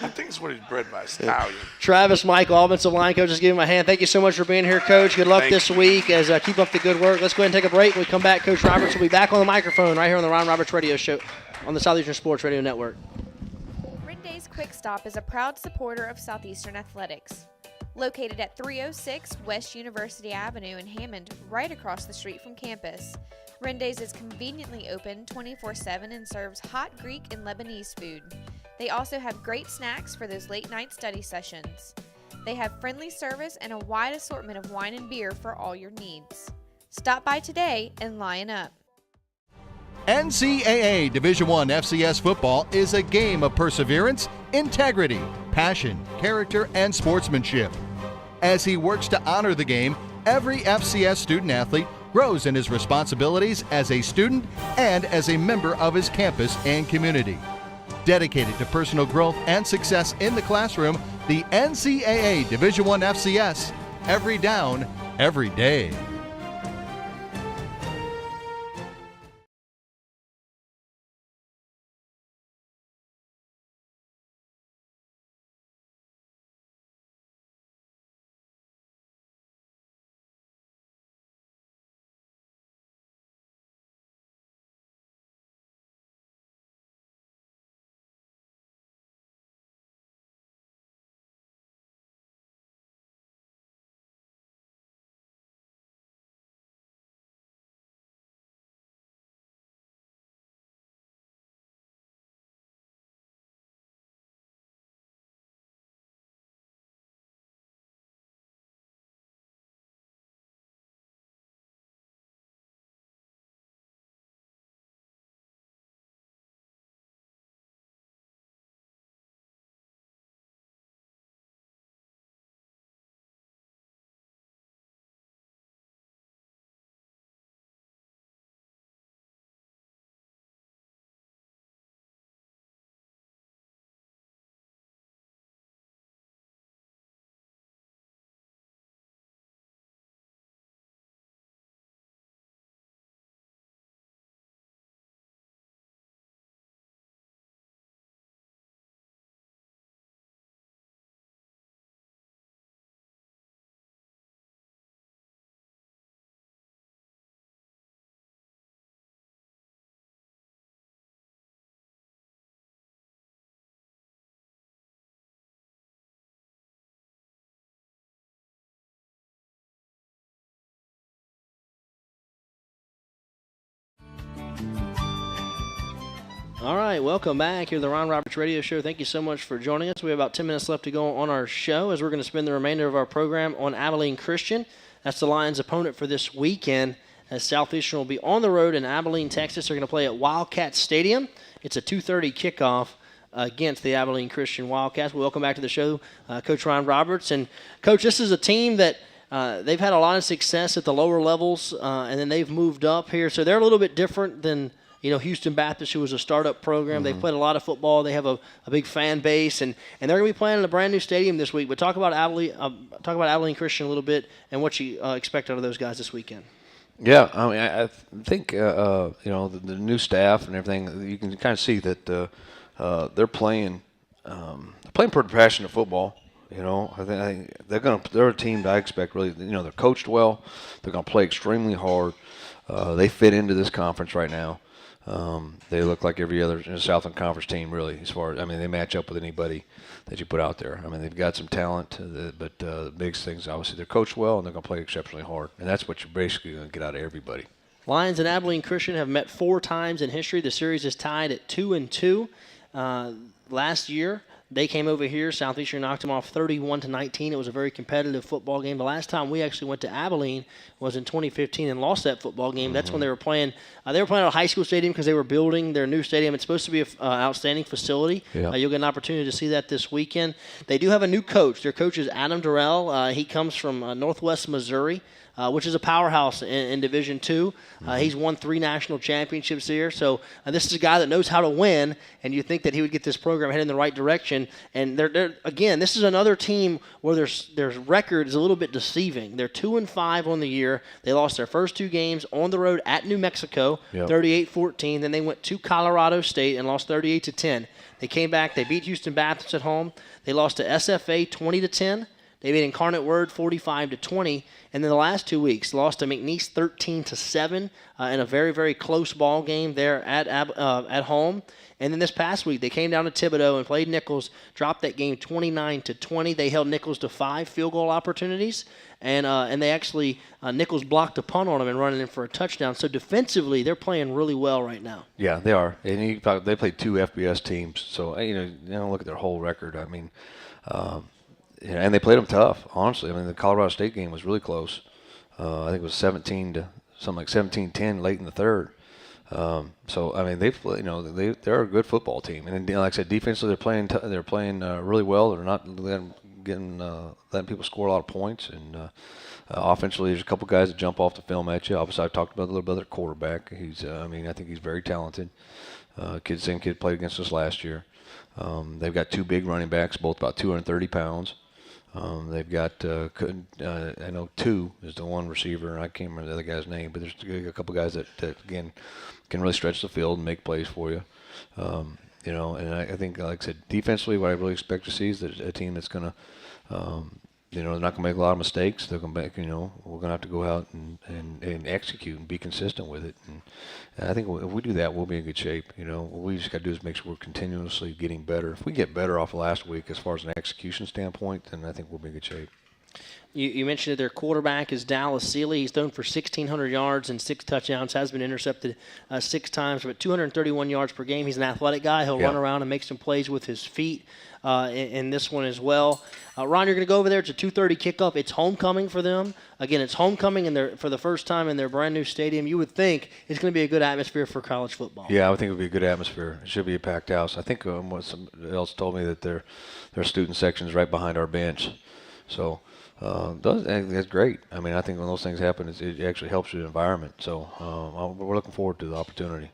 I think it's what he's bred by, a stallion. Travis Michael, offensive line coach, just give him a hand. Thank you so much for being here, Coach. Good luck this week as keep up the good work. Let's go ahead and take a break. When we come back, Coach Roberts will be back on the microphone right here on the Ron Roberts Radio Show on the Southeastern Sports Radio Network. Renday's Quick Stop Stop is a proud supporter of Southeastern Athletics. Located at 306 West University Avenue in Hammond, right across the street from campus, Rendays is conveniently open 24/7 and serves hot Greek and Lebanese food. They also have great snacks for those late-night study sessions. They have friendly service and a wide assortment of wine and beer for all your needs. Stop by today and line up. NCAA Division I FCS football is a game of perseverance, integrity, passion, character, and sportsmanship. As he works to honor the game, every FCS student-athlete grows in his responsibilities as a student and as a member of his campus and community. Dedicated to personal growth and success in the classroom, the NCAA Division I FCS, every down, every day. All right, welcome back here to the Ron Roberts Radio Show. Thank you so much for joining us. We have about 10 minutes left to go on our show as we're going to spend the remainder of our program on Abilene Christian. That's the Lions' opponent for this weekend, as Southeastern will be on the road in Abilene, Texas. They're going to play at Wildcat Stadium. It's a 2:30 kickoff against the Abilene Christian Wildcats. Welcome back to the show, Coach Ron Roberts. And, Coach, this is a team that they've had a lot of success at the lower levels, and then they've moved up here. So they're a little bit different than Houston Baptist, who was a startup program. They've played a lot of football. They have a big fan base, and they're going to be playing in a brand new stadium this week. But talk about Abilene Christian a little bit and what you expect out of those guys this weekend. Yeah, I mean, I think the new staff and everything. You can kind of see that they're playing pretty passionate football. I think they're a team that I expect really. They're coached well. They're going to play extremely hard. They fit into this conference right now. They look like every other Southland Conference team, really, they match up with anybody that you put out there. I mean, they've got some talent, but the biggest thing is obviously they're coached well and they're going to play exceptionally hard. And that's what you're basically going to get out of everybody. Lions and Abilene Christian have met 4 times in history. The series is tied at 2-2. Last year, they came over here. Southeastern knocked them off 31-19. It was a very competitive football game. The last time we actually went to Abilene was in 2015 and lost that football game. That's when they were playing. They were playing at a high school stadium because they were building their new stadium. It's supposed to be an outstanding facility. Yeah. You'll get an opportunity to see that this weekend. They do have a new coach. Their coach is Adam Durrell. He comes from Northwest Missouri. Which is a powerhouse in Division II. He's won 3 national championships here. So this is a guy that knows how to win, and you think that he would get this program headed in the right direction. And again, this is another team where their record is a little bit deceiving. They're 2-5 on the year. They lost their first 2 games on the road at New Mexico, 38-14. Then they went to Colorado State and lost 38-10. They came back. They beat Houston Baptist at home. They lost to SFA 20-10. They beat Incarnate Word 45-20, and then the last 2 weeks lost to McNeese 13-7 in a very, very close ball game there at home. And then this past week they came down to Thibodaux and played Nichols, dropped that game 29-20. They held Nichols to 5 field goal opportunities, and they actually Nichols blocked a punt on them and running in for a touchdown. So defensively, they're playing really well right now. Yeah, they are. And they played 2 FBS teams, so you don't look at their whole record. I mean, and they played them tough. Honestly, I mean the Colorado State game was really close. I think it was 17-10 late in the third. So I mean they're a good football team, and like I said, defensively they're playing really well. They're not letting people score a lot of points, and offensively there's a couple guys that jump off the film at you. Obviously I talked about a little bit of their quarterback. I think he's very talented. Kid played against us last year. They've got 2 big running backs, both about 230 pounds. They've got, I know 2 is the one receiver, and I can't remember the other guy's name, but there's a couple guys that again, can really stretch the field and make plays for you. And I think, like I said, defensively, what I really expect to see is that a team that's going to, they're not going to make a lot of mistakes. They're going to, we're going to have to go out and execute and be consistent with it. And I think if we do that, we'll be in good shape. What we just got to do is make sure we're continuously getting better. If we get better off of last week as far as an execution standpoint, then I think we'll be in good shape. You mentioned that their quarterback is Dallas Seeley. He's thrown for 1,600 yards and 6 touchdowns, has been intercepted 6 times, but 231 yards per game. He's an athletic guy. He'll run around and make some plays with his feet in this one as well. Ron, you're going to go over there. It's a 2:30 kickoff. It's homecoming for them. Again, it's homecoming for the first time in their brand-new stadium. You would think it's going to be a good atmosphere for college football. Yeah, I would think it would be a good atmosphere. It should be a packed house. I think what somebody else told me that their student section is right behind our bench. So that's great. I mean, I think when those things happen, it actually helps the environment. So we're looking forward to the opportunity.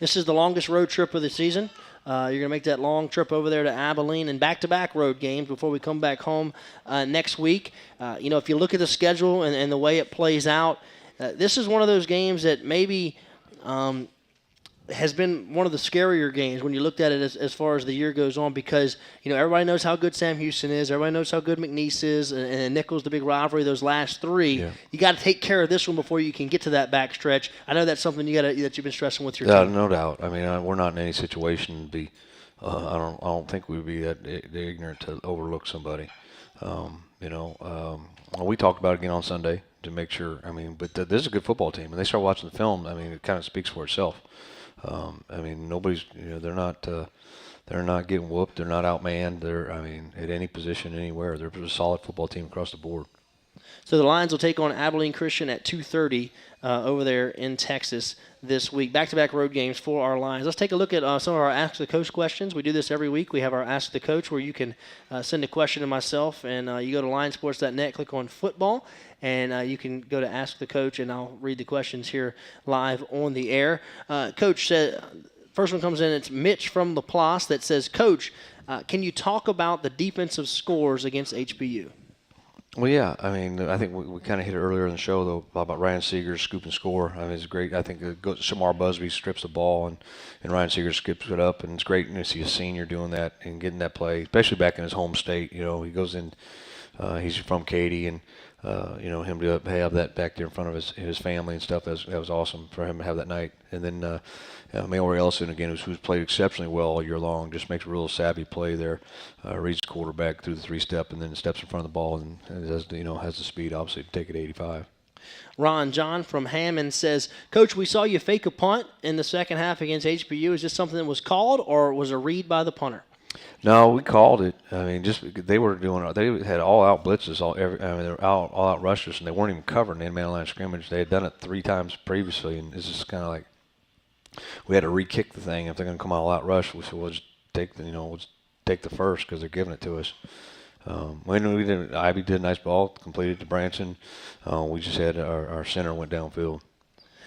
This is the longest road trip of the season. You're going to make that long trip over there to Abilene and back-to-back road games before we come back home next week. If you look at the schedule and the way it plays out, this is one of those games that maybe has been one of the scarier games when you looked at it as far as the year goes on, because everybody knows how good Sam Houston is, everybody knows how good McNeese is, and Nichols, the big rivalry. Those last 3, you got to take care of this one before you can get to that back stretch. I know that's something that you've been stressing with your team. No doubt. I mean, we're not in any situation to be. I don't think we'd be that ignorant to overlook somebody. We talked about it again on Sunday to make sure. I mean, but this is a good football team, and they start watching the film. I mean, it kind of speaks for itself. Nobody's, they're not getting whooped. They're not outmanned. At any position, anywhere. They're a solid football team across the board. So the Lions will take on Abilene Christian at 2:30 over there in Texas this week. Back-to-back road games for our Lions. Let's take a look at some of our Ask the Coach questions. We do this every week. We have our Ask the Coach where you can send a question to myself, and you go to lionsports.net, click on football, and you can go to Ask the Coach, and I'll read the questions here live on the air. Coach said, first one comes in, it's Mitch from Laplace that says, Coach, can you talk about the defensive scores against HBU? Well, yeah. I mean, I think we kind of hit it earlier in the show, though, about Ryan Seeger's scoop and score. I mean, it's great. I think Shamar Busby strips the ball, and Ryan Seeger skips it up, and it's great to see a senior doing that and getting that play, especially back in his home state. He goes in, he's from Katy, and, him to have that back there in front of his family and stuff, that was awesome for him to have that night. And then Maori Ellison, again, who's played exceptionally well all year long, just makes a real savvy play there, reads the quarterback through the 3-step, and then steps in front of the ball and has the speed, obviously, to take it 85. Ron John from Hammond says, Coach, we saw you fake a punt in the second half against HBU. Is this something that was called, or was a read by the punter? No, we called it. I mean, they had all-out blitzes, they were all-out rushes, and they weren't even covering the in-man line of scrimmage. They had done it 3 times previously, and it's just kind of like we had to re-kick the thing. If they're going to come out rush, we said, we'll just take the first because they're giving it to us. Ivy did a nice ball, completed to Branson. We just had our center went downfield.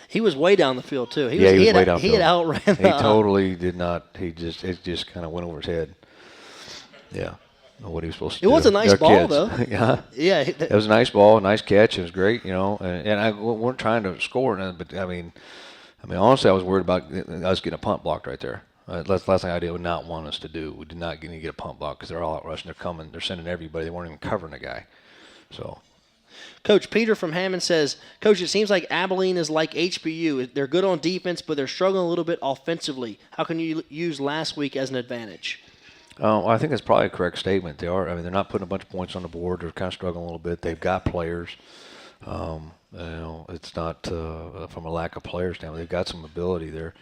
He was way down the field too. He was way downfield. He had outran. He totally did not. It just kind of went over his head. Yeah, know what he was supposed to do. It was a nice ball, though. Yeah, yeah. It was a nice ball, nice catch. It was great, And I weren't trying to score, but I mean, honestly, I was worried about us getting a punt blocked right there. That's the last thing I would not want us to do. We did not get a pump block because they're all out rushing. They're coming. They're sending everybody. They weren't even covering a guy. So. Coach Peter from Hammond says, Coach, it seems like Abilene is like HBU. They're good on defense, but they're struggling a little bit offensively. How can you use last week as an advantage? Well, I think that's probably a correct statement. They are. I mean, they're not putting a bunch of points on the board. They're kind of struggling a little bit. They've got players. It's not from a lack of players standpoint. They've got some ability there.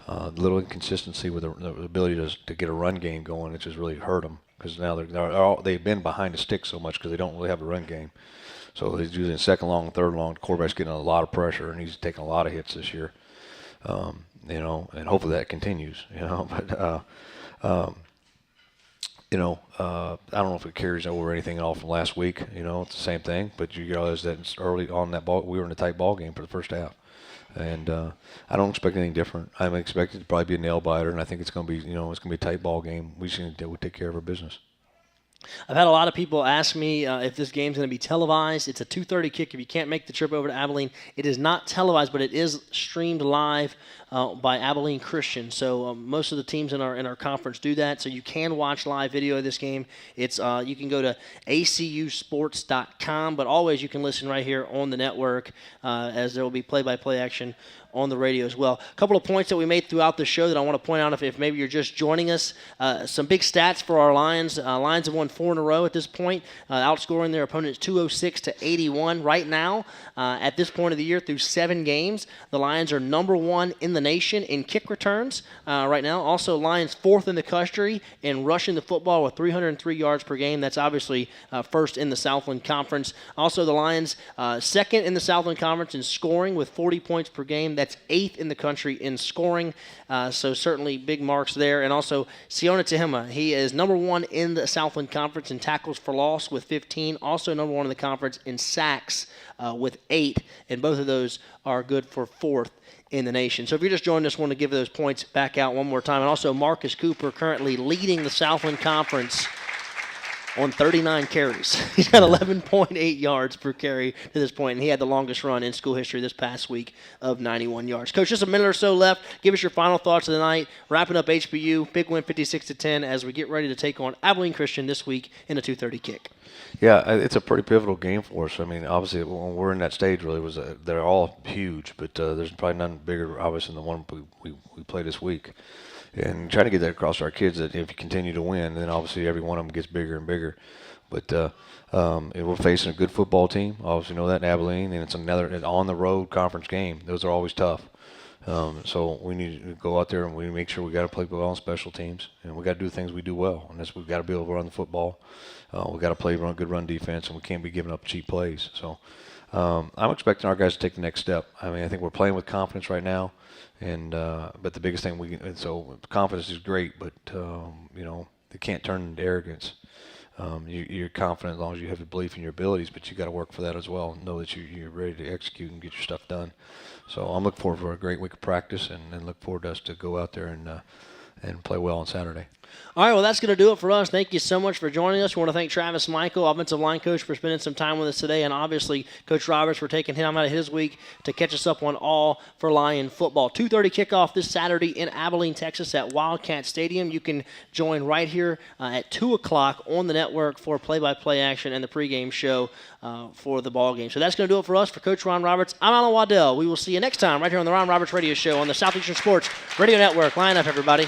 A little inconsistency with the ability to get a run game going, which has really hurt them because now they've been behind the stick so much because they don't really have a run game. So he's using second long, third long. The quarterback's getting a lot of pressure, and he's taking a lot of hits this year. And hopefully that continues. But I don't know if it carries over anything at all from last week. It's the same thing. But you realize that it's early on that ball. We were in a tight ball game for the first half, and I don't expect anything different. I'm expecting it to probably be a nail biter, and I think it's going to be, it's going to be a tight ball game. We just need to take care of our business. I've had a lot of people ask me if this game's going to be televised. It's a 2:30 kick. If you can't make the trip over to Abilene, it is not televised, but it is streamed live by Abilene Christian. So most of the teams in our conference do that. So you can watch live video of this game. It's you can go to acusports.com, but always you can listen right here on the network as there will be play-by-play action on the radio as well. A couple of points that we made throughout the show that I want to point out if maybe you're just joining us. Some big stats for our Lions. Lions have won 4 in a row at this point, outscoring their opponents 206-81. Right now, at this point of the year, through 7 games, the Lions are number 1 in the nation in kick returns right now. Also, Lions 4th in the country in rushing the football with 303 yards per game. That's obviously first in the Southland Conference. Also, the Lions 2nd in the Southland Conference in scoring with 40 points per game. That's 8th in the country in scoring, so certainly big marks there. And also, Siona Tehima, he is number 1 in the Southland Conference in tackles for loss with 15, also number 1 in the conference in sacks with 8, and both of those are good for 4th in the nation. So if you're just joining us, I want to give those points back out one more time. And also, Marcus Cooper currently leading the Southland Conference on 39 carries. He's got 11.8 yards per carry to this point, and he had the longest run in school history this past week of 91 yards. Coach, just a minute or so left. Give us your final thoughts of the night. Wrapping up HBU, big win 56-10 as we get ready to take on Abilene Christian this week in a 2:30 kick. Yeah, it's a pretty pivotal game for us. I mean, obviously, when we're in that stage, really, they're all huge, but there's probably none bigger, obviously, than the one we play this week. And trying to get that across to our kids that if you continue to win, then obviously every one of them gets bigger and bigger. But we're facing a good football team. Obviously, know that in Abilene, and it's another on-the-road conference game. Those are always tough. So we need to go out there and we make sure we got to play well on special teams, and we got to do things we do well. And that's we've got to be able to run the football. We got to play good run defense, and we can't be giving up cheap plays. So I'm expecting our guys to take the next step. I mean, I think we're playing with confidence right now. And but the biggest thing so confidence is great, but they can't turn into arrogance. You're confident as long as you have the belief in your abilities, but you got to work for that as well. And know that you're ready to execute and get your stuff done. So I'm looking forward for a great week of practice, and look forward to us to go out there and play well on Saturday. All right, well, that's going to do it for us. Thank you so much for joining us. We want to thank Travis Michael, offensive line coach, for spending some time with us today, and obviously Coach Roberts for taking him out of his week to catch us up on all for Lion football. 2:30 kickoff this Saturday in Abilene, Texas at Wildcat Stadium. You can join right here at 2 o'clock on the network for play-by-play action and the pregame show for the ball game. So that's going to do it for us. For Coach Ron Roberts, I'm Alan Waddell. We will see you next time right here on the Ron Roberts Radio Show on the Southeastern Sports Radio Network. Line up, everybody.